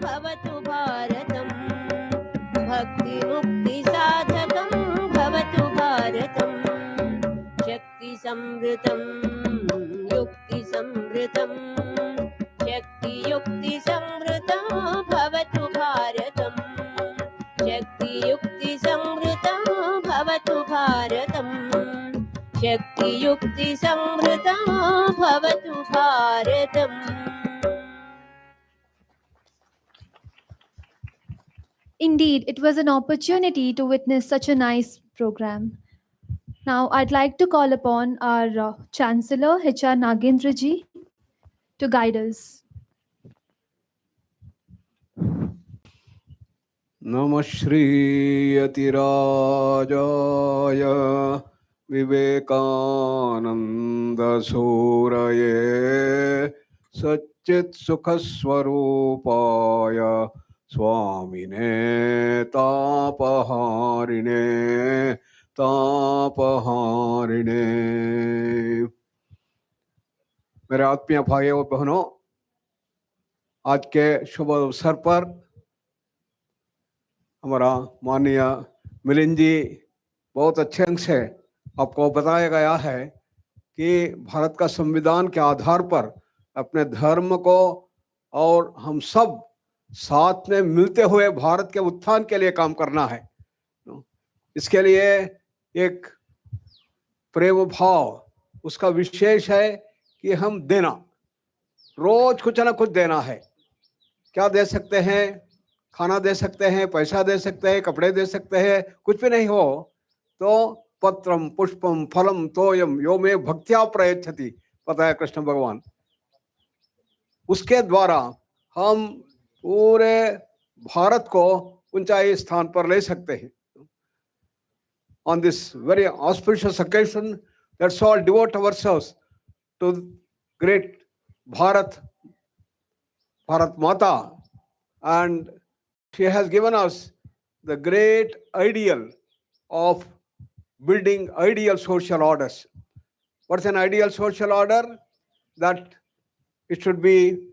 भवतु भारतम् भवतु भारतम् भक्तिमुक्तिसाधकं भवतु भारतं शक्तिसमृतं युक्तिसमृतं शक्तियुक्तिसमृतं भवतु भारतं शक्तियुक्तिसमृतं भवतु भारतं शक्तियुक्तिसमृतं भवतु भारतम्. Indeed, it was an opportunity to witness such a nice program. Now, I'd like to call upon our Chancellor, H.R. Nagendra ji, to guide us. नमः श्रीयतिराजाय विवेकानन्दसूरये सच्चित्सुखस्वरूपाय स्वामिने तापहारिणे तापहारिणे। मेरे आत्मीय भाइयों और बहनों, आज के शुभ अवसर पर हमारा माननीय मिलिंद जी बहुत अच्छे ढंग से आपको बताया गया है कि भारत का संविधान के आधार पर अपने धर्म को और हम सब साथ में मिलते हुए भारत के उत्थान के लिए काम करना है। इसके लिए एक प्रेम भाव उसका विशेष है कि हम देना, रोज कुछ ना कुछ देना है। क्या दे सकते हैं? खाना दे सकते हैं, पैसा दे सकते हैं, कपड़े दे सकते हैं, कुछ भी नहीं हो तो पत्रम पुष्पम फलम तोयम यो मे भक्त्या प्रयच्छति, पता है कृष्ण भगवान, उसके द्वारा हम पूरे भारत को ऊंचाई स्थान पर ले सकते हैं। On this very auspicious occasion, let's all devote ourselves to great Bharat Mata, and she has given us the great ideal of building ideal social orders. What's an ideal social order? That it should be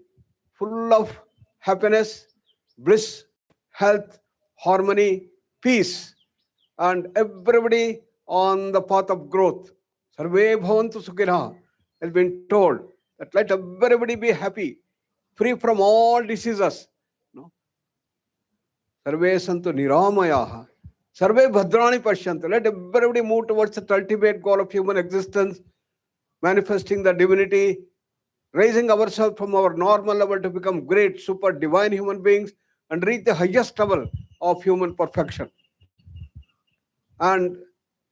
full of happiness, bliss, health, harmony, peace, and everybody on the path of growth. Sarve bhavantu sukhina has been told that let everybody be happy, free from all diseases. Sarve santu niramayaha. Sarve bhadrani pashyantu. Let everybody move towards the ultimate goal of human existence, manifesting the divinity, raising ourselves from our normal level to become great, super divine human beings and reach the highest level of human perfection. And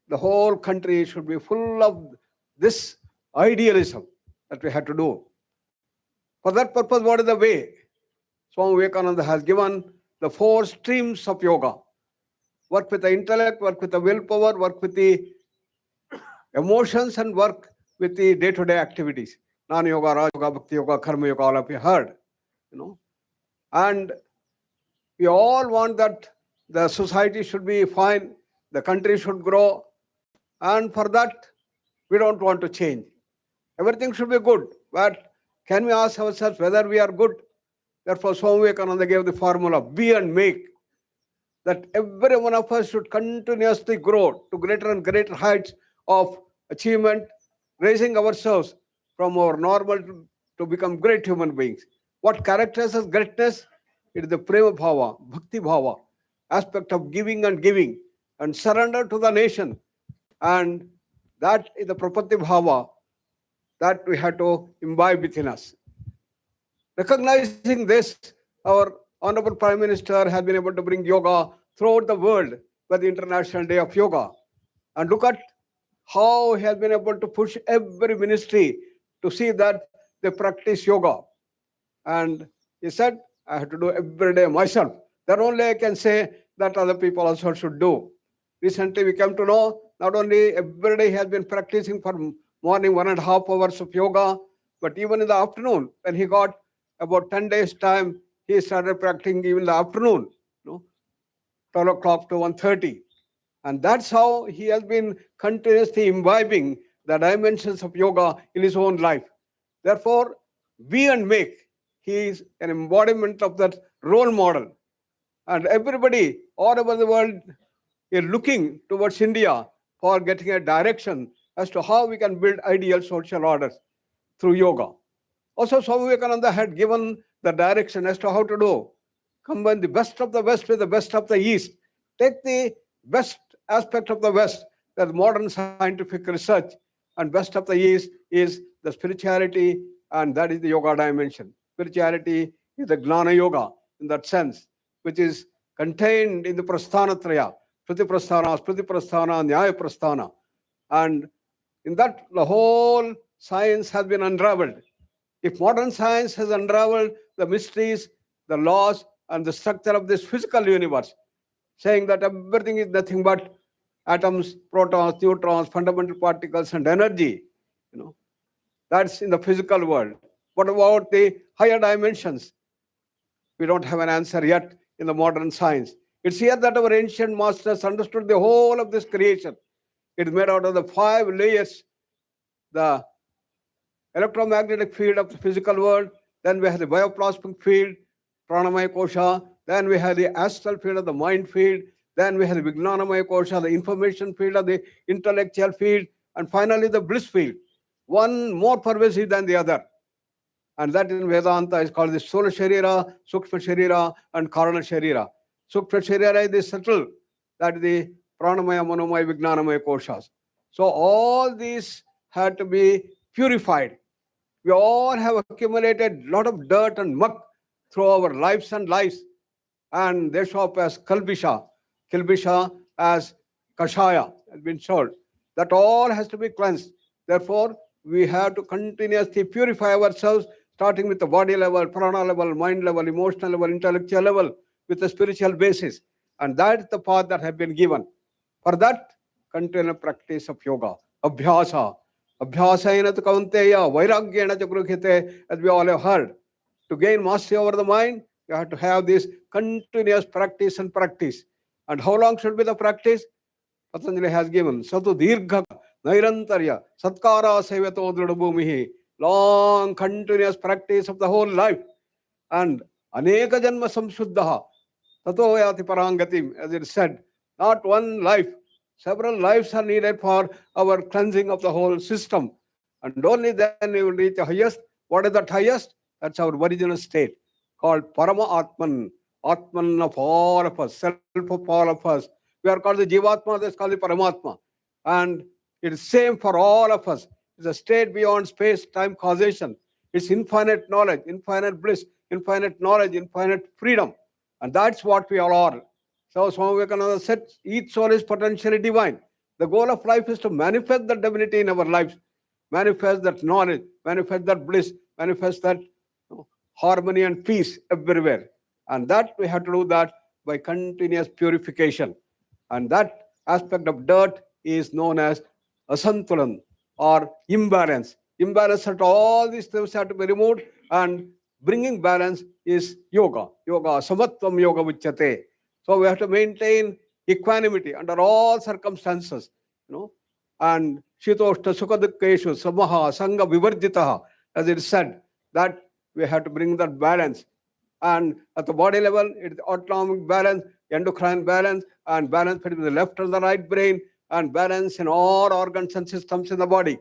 the whole country should be full of this idealism that we have to do. For that purpose, what is the way? Swami Vivekananda has given the 4 streams of yoga. Work with the intellect, work with the willpower, work with the emotions, and work with the day-to-day activities. Jnana yoga, Raja yoga, Bhakti yoga, Karma yoga, all of you heard. And we all want that the society should be fine, the country should grow, and for that, we don't want to change. Everything should be good, but can we ask ourselves whether we are good? Therefore, Swami Vivekananda gave the formula, be and make, that every one of us should continuously grow to greater and greater heights of achievement, raising ourselves from our normal to become great human beings. What characterizes greatness? It is the prema bhava, bhakti bhava, aspect of giving and surrender to the nation. And that is the prapatti bhava that we have to imbibe within us. Recognizing this, our Honorable Prime Minister has been able to bring yoga throughout the world by the International Day of Yoga. And look at how he has been able to push every ministry to see that they practice yoga. And he said, I have to do every day myself. Then only I can say that other people also should do. Recently, we came to know not only every day he has been practicing for morning 1.5 hours of yoga, but even in the afternoon, when he got about 10 days time, he started practicing even in the afternoon, 12 o'clock to 1:30. And that's how he has been continuously imbibing the dimensions of yoga in his own life. Therefore, be and make. He is an embodiment of that role model. And everybody all over the world is looking towards India for getting a direction as to how we can build ideal social orders through yoga. Also, Swami Vivekananda had given the direction as to how to do. Combine the best of the West with the best of the East. Take the best aspect of the West, that modern scientific research, and best of the East is the spirituality, and that is the yoga dimension. Spirituality is the Gnana Yoga in that sense, which is contained in the Prasthanatraya, Shruti Prasthana, Smriti Prasthana, Nyaya Prasthana. And in that, the whole science has been unraveled. If modern science has unraveled the mysteries, the laws, and the structure of this physical universe, saying that everything is nothing but atoms, protons, neutrons, fundamental particles, and energy, that's in the physical world. What about the higher dimensions? We don't have an answer yet in the modern science. It's here that our ancient masters understood the whole of this creation. It is made out of the 5 layers, the electromagnetic field of the physical world, then we have the bioplasmic field, pranamaya kosha, then we have the astral field of the mind field, then we have the vijnanamaya kosha, the information field of the intellectual field, and finally the bliss field, one more pervasive than the other. And that in Vedanta is called the Sola Sharira, Sukshma Sharira, and Karana Sharira. Sukshma Sharira is the subtle, that is the pranamaya, manomaya, vijnanamaya koshas. So all these had to be purified. We all have accumulated a lot of dirt and muck through our lives and lives, and they show up as kalbisha, kilbisha as kashaya has been sold. That all has to be cleansed. Therefore, we have to continuously purify ourselves, starting with the body level, prana level, mind level, emotional level, intellectual level, with a spiritual basis. And that is the path that has been given. For that, continual practice of yoga, abhyasa. Abhyasayana kaunteya, vairagyena cha gruhyate, as we all have heard. To gain mastery over the mind, you have to have this continuous practice and practice. And how long should be the practice? Patanjali has given. Satu dirgha nairantarya satkara sevato dridabhumihi. Long continuous practice of the whole life. And aneka janma samshuddha tato yati parangatim, as it said. Not one life. Several lives are needed for our cleansing of the whole system. And only then we will reach the highest. What is that highest? That's our original state, called Parama Atman, Atman of all of us, self of all of us. We are called the Jivatma, that's called the Paramatma. And it is same for all of us. It's a state beyond space, time, causation. It's infinite knowledge, infinite bliss, infinite knowledge, infinite freedom. And that's what we all are. So Swami Vivekananda said, each soul is potentially divine. The goal of life is to manifest the divinity in our lives, manifest that knowledge, manifest that bliss, manifest that harmony and peace everywhere. And that we have to do that by continuous purification. And that aspect of dirt is known as asantulan or imbalance. Imbalance at all these things have to be removed, and bringing balance is yoga. Yoga, samatvam yoga vichyate. So we have to maintain equanimity under all circumstances, and shitoshta sukhadukkeshu samaha sangha vivarjitaha, as it is said, that we have to bring that balance. And at the body level, it's autonomic balance, endocrine balance, and balance between the left and the right brain, and balance in all organs and systems in the body.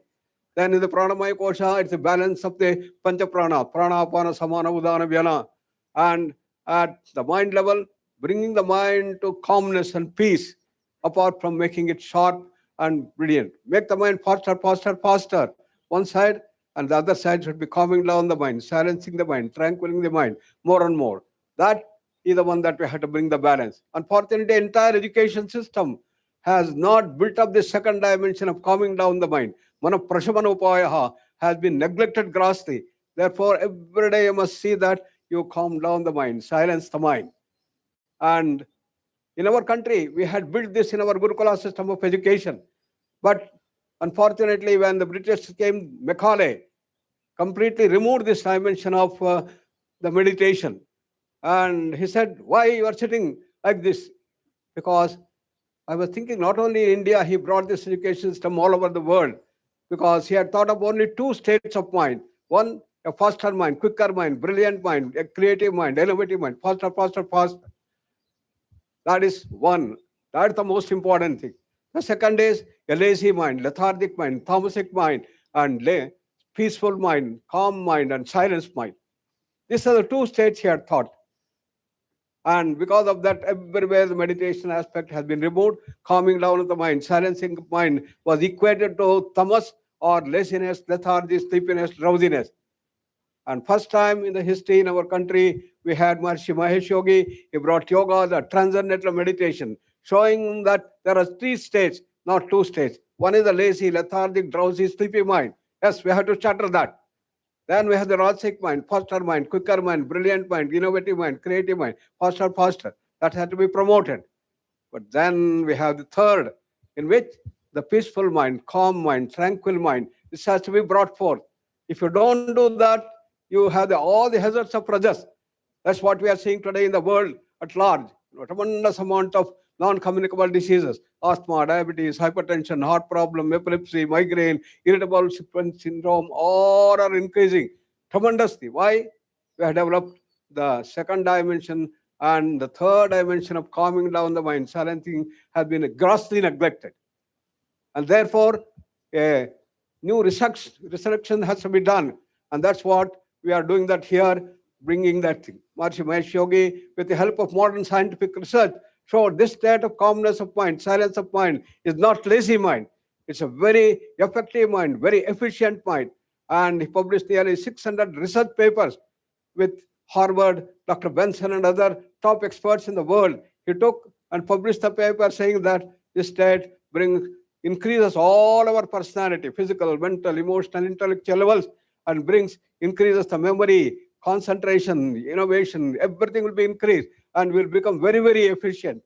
Then in the pranamaya kosha, it's the balance of the pancha prana, prana, apana, samana, udana, vyana. And at the mind level, bringing the mind to calmness and peace, apart from making it sharp and brilliant. Make the mind faster, faster, faster. One side, and the other side should be calming down the mind, silencing the mind, tranquilizing the mind more and more. That is the one that we have to bring the balance. Unfortunately, the entire education system has not built up the second dimension of calming down the mind. Mana prashamana upayaha has been neglected grossly. Therefore, every day you must see that you calm down the mind, silence the mind. And in our country, we had built this in our Gurukula system of education. But unfortunately, when the British came, Macaulay completely removed this dimension of the meditation. And he said, why you are sitting like this? Because I was thinking not only in India, he brought this education system all over the world, because he had thought of only 2 states of mind. One, a faster mind, quicker mind, brilliant mind, a creative mind, innovative mind, faster, faster, faster. That is one. That's the most important thing. The second is a lazy mind, lethargic mind, tamasic mind, and peaceful mind, calm mind, and silenced mind. These are the two states he had thought. And because of that, everywhere the meditation aspect has been removed. Calming down of the mind, silencing the mind was equated to tamas or laziness, lethargy, sleepiness, drowsiness. And first time in the history in our country, we had Maharishi Mahesh Yogi. He brought yoga, the transcendental meditation, showing that there are three states, not two states. One is the lazy, lethargic, drowsy, sleepy mind. Yes, we have to shatter that. Then we have the Rajasic mind, faster mind, quicker mind, brilliant mind, innovative mind, creative mind, faster, faster. That has to be promoted. But then we have the third, in which the peaceful mind, calm mind, tranquil mind, this has to be brought forth. If you don't do that, you have all the hazards of rajas. That's what we are seeing today in the world at large. A tremendous amount of non-communicable diseases, asthma, diabetes, hypertension, heart problem, epilepsy, migraine, irritable syndrome, all are increasing tremendously. Why? We have developed the second dimension, and the third dimension of calming down the mind, silencing, has been grossly neglected. And therefore, a new resurrection has to be done. And that's what we are doing that here, bringing that thing. Maharishi Mahesh Yogi, with the help of modern scientific research, showed this state of calmness of mind, silence of mind, is not lazy mind. It's a very effective mind, very efficient mind. And he published nearly 600 research papers with Harvard, Dr. Benson, and other top experts in the world. He took and published a paper saying that this state increases all our personality, physical, mental, emotional, intellectual levels, and increases the memory, concentration, innovation, everything will be increased and will become very, very efficient.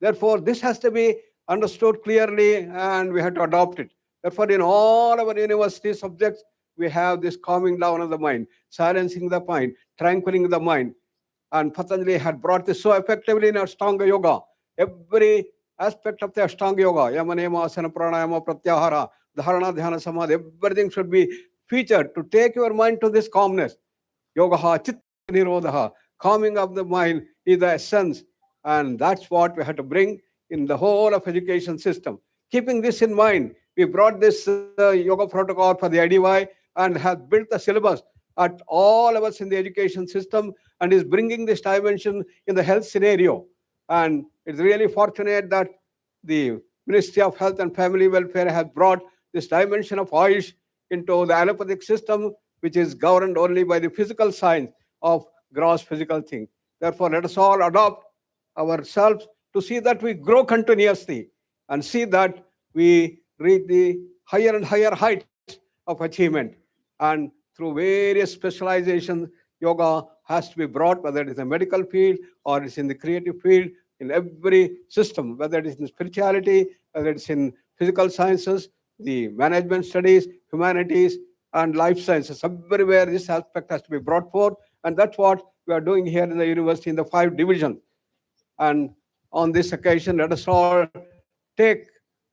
Therefore, this has to be understood clearly and we have to adopt it. Therefore, in all our university subjects, we have this calming down of the mind, silencing the mind, tranquilizing the mind. And Patanjali had brought this so effectively in Ashtanga Yoga. Every aspect of the Ashtanga Yoga, Yama, Niyama, Asana, Pranayama, Pratyahara, Dharana, Dhyana, Samadhi, everything should be featured to take your mind to this calmness. Yogaha, Chitta Nirodha, calming of the mind is the essence. And that's what we have to bring in the whole of education system. Keeping this in mind, we brought this yoga protocol for the IDY and have built the syllabus at all levels in the education system and is bringing this dimension in the health scenario. And it's really fortunate that the Ministry of Health and Family Welfare has brought this dimension of Ayush into the allopathic system, which is governed only by the physical science of gross physical things. Therefore, let us all adopt ourselves to see that we grow continuously and see that we reach the higher and higher heights of achievement. And through various specializations, yoga has to be brought, whether it is in the medical field or it's in the creative field, in every system, whether it is in spirituality, whether it's in physical sciences, the management studies, humanities, and life sciences. Everywhere this aspect has to be brought forth. And that's what we are doing here in the university in the 5 divisions. And on this occasion, let us all take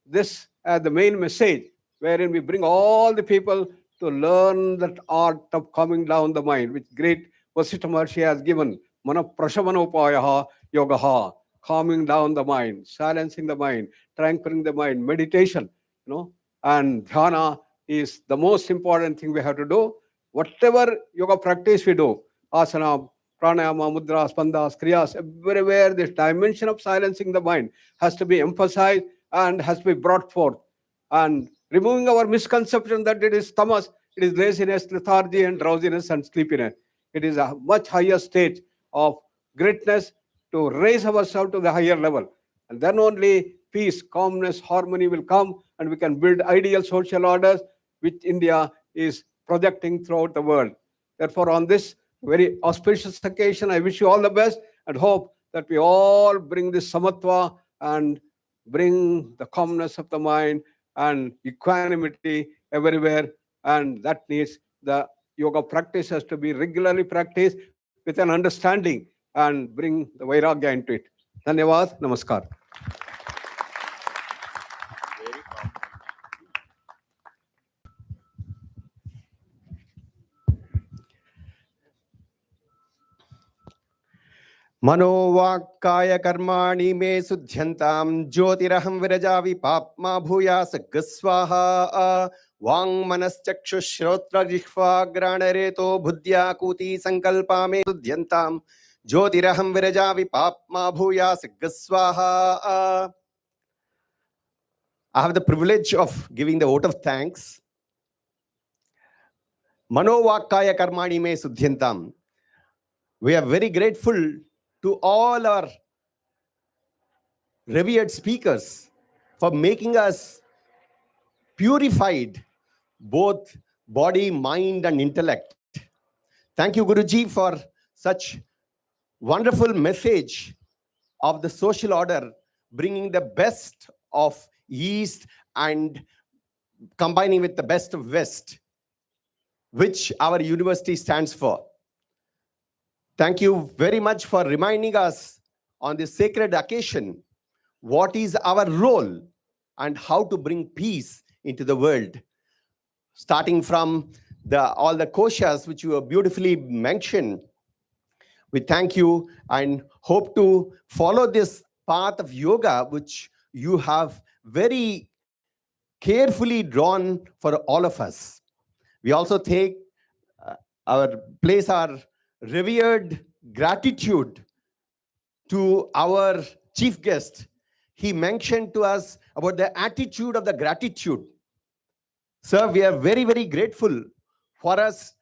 this as the main message, wherein we bring all the people to learn that art of calming down the mind, which great Vasishtha Maharshi has given. Mana prashamanopayaha yogaha, calming down the mind, silencing the mind, tranquilizing the mind, meditation, and dhyana is the most important thing we have to do. Whatever yoga practice we do, asana, pranayama, mudras, bandhas, kriyas, everywhere this dimension of silencing the mind has to be emphasized and has to be brought forth. And removing our misconception that it is tamas, it is laziness, lethargy, and drowsiness and sleepiness. It is a much higher state of greatness to raise ourselves to the higher level. And then only peace, calmness, harmony will come, and we can build ideal social orders which India is projecting throughout the world. Therefore, on this very auspicious occasion, I wish you all the best and hope that we all bring this samatva and bring the calmness of the mind and equanimity everywhere. And that needs the yoga practice has to be regularly practiced with an understanding and bring the vairagya into it. Dhanyavad, namaskar. मनोवाक्काय कर्माणि मे शुद्ध्यन्तां ज्योतिरहं विरजामि पाप्मा भूयास गस्वाहा वाङ्मनश्चक्षुश्रोत्रजिह्वाग्राणरेतो बुद्ध्याकूती संकल्पा मे शुद्ध्यन्तां ज्योतिरहं विरजामि पाप्मा भूयास गस्वाहा. I have the privilege of giving the vote of thanks. Manovakkaya karmani me suddhyantam. We are very grateful to all our revered speakers for making us purified, both body, mind, and intellect. Thank you, Guruji, for such wonderful message of the social order, bringing the best of East and combining with the best of West, which our university stands for. Thank you very much for reminding us on this sacred occasion what is our role and how to bring peace into the world. Starting from all the koshas which you have beautifully mentioned, we thank you and hope to follow this path of yoga which you have very carefully drawn for all of us. We also take place our revered gratitude to our chief guest. He mentioned to us about the attitude of the gratitude. Sir, we are very, very grateful for us,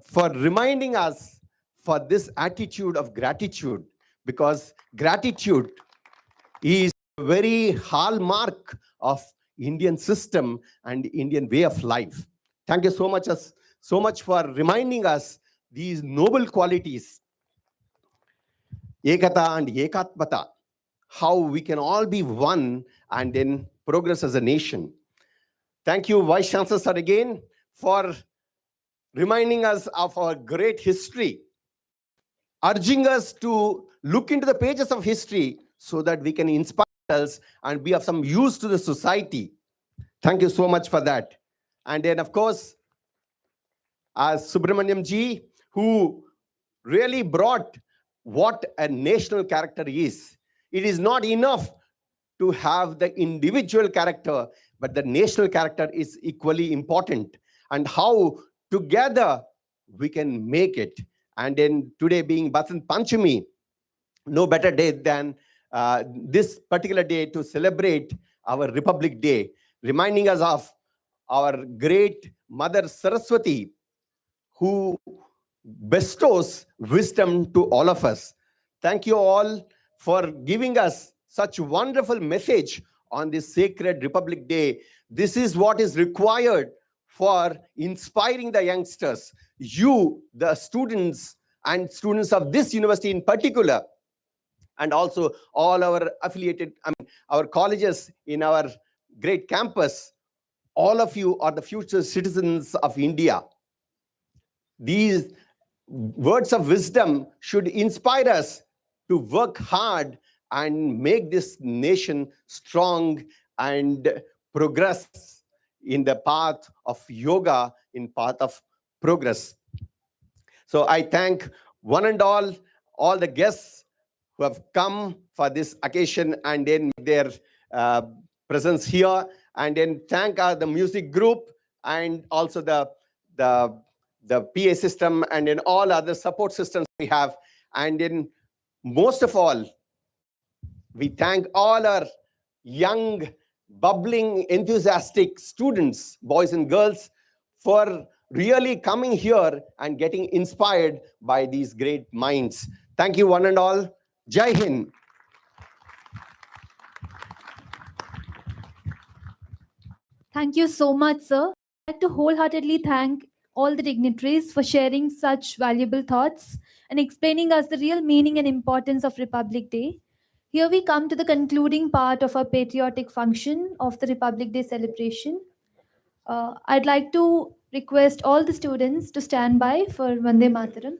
for reminding us for this attitude of gratitude, because gratitude is a very hallmark of Indian system and Indian way of life. Thank you so much for reminding us these noble qualities, ekata and ekatmata, how we can all be one and then progress as a nation. Thank you, Vice Chancellor sir, again for reminding us of our great history, urging us to look into the pages of history so that we can inspire us and be of some use to the society. Thank you so much for that. And then, of course, as Subramaniam ji, who really brought what a national character is. It is not enough to have the individual character, but the national character is equally important, and how together we can make it. And then today being Basant Panchami, no better day than this particular day to celebrate our Republic Day, reminding us of our great Mother Saraswati, who bestows wisdom to all of us. Thank you all for giving us such wonderful message on this sacred Republic Day. This is what is required for inspiring the youngsters. You, the students and students of this university in particular, and also all our affiliated, our colleges in our great campus, all of you are the future citizens of India. These words of wisdom should inspire us to work hard and make this nation strong and progress in the path of yoga, in path of progress. So I thank one and all the guests who have come for this occasion and then their presence here, and then thank the music group and also the PA system and then all other support systems we have. And then most of all, we thank all our young, bubbling, enthusiastic students, boys and girls, for really coming here and getting inspired by these great minds. Thank you one and all. Jai Hind. Thank you so much, sir. I'd like to wholeheartedly thank all the dignitaries for sharing such valuable thoughts and explaining us the real meaning and importance of Republic Day. Here we come to the concluding part of our patriotic function of the Republic Day celebration. I'd like to request all the students to stand by for Vande Mataram.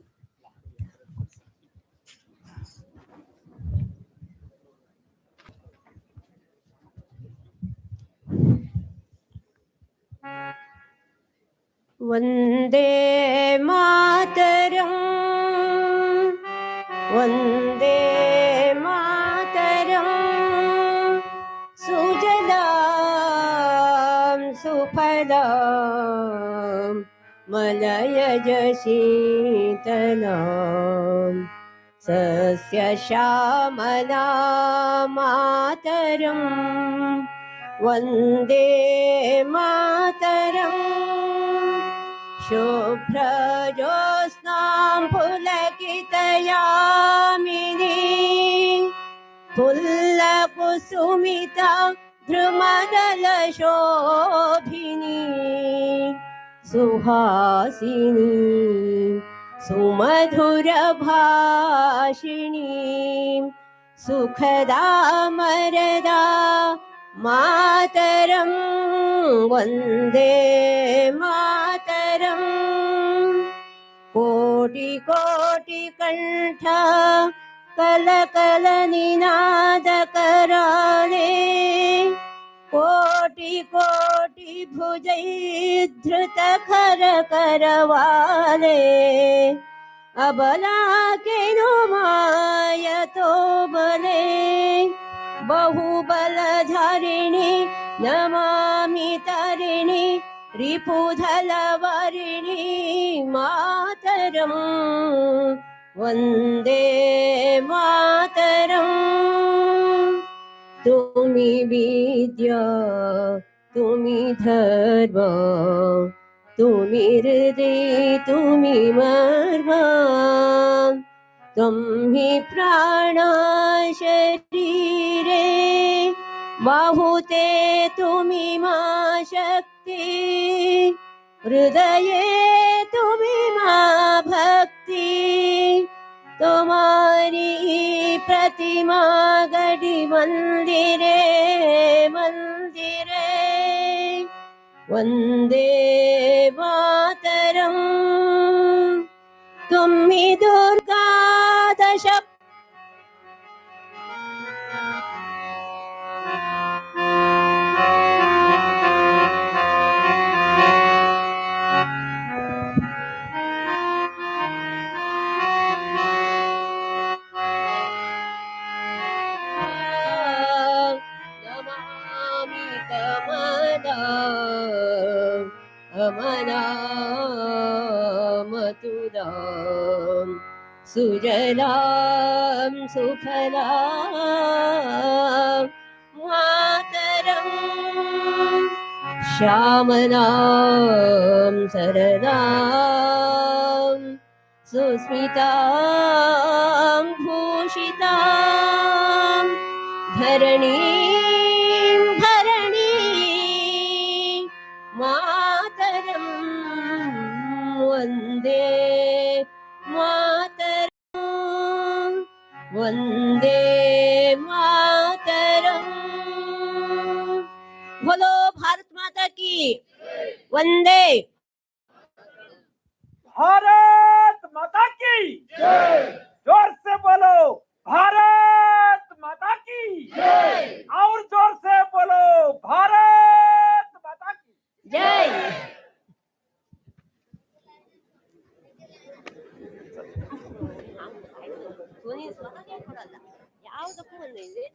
Vande Mataram Vande Mataram सुजलां सुफलां मलयज शीतलां सस्यश्यामलां मातरम् वन्दे मातरम् शुभ्रजोत्स्नां पुलकितयामिनीं फुल्लकुसुमिता द्रुमदलशोभिनी सुहासिनी सुमधुरभाषिणीं सुखदामरदा मातरं वन्दे मातरम् कोटि कोटि कंठ कलकलनिनाद कराले कोटि कोटि भुजैर्धृत खर करवाले अबला के नो मायतो बले बहुबलधारिणी नमामि तारिणी रिपुधलवारिणी मातरं वन्दे मातरम् तुमि विद्या तुमि धर्म तुमि हृदय तुमि मर्म त्वं हि प्राण शरीरे बाहुते तुमि मा शक्ति हृदये तुमि मा भक्ति तुम्हारी प्रतिमा गढ़ी मंदिरे मंदिरे वन्दे मातरम् तुम्हि दुर्गा दश नमामि कमला अमलामतुलां सुजलां सुफलां मातरम् श्यामलां सरलां सुस्मितां भूषितां धरणीं धरणीं मातरं वन्दे मातरं वन्दे मातरम् बोलो भारत माता की वंदे भारत माता की जोर से बोलो भारत माता की और जोर से बोलो भारत माता की जय ಯಾವುದಕ್ಕೂ ಒಂದು ಇದೆ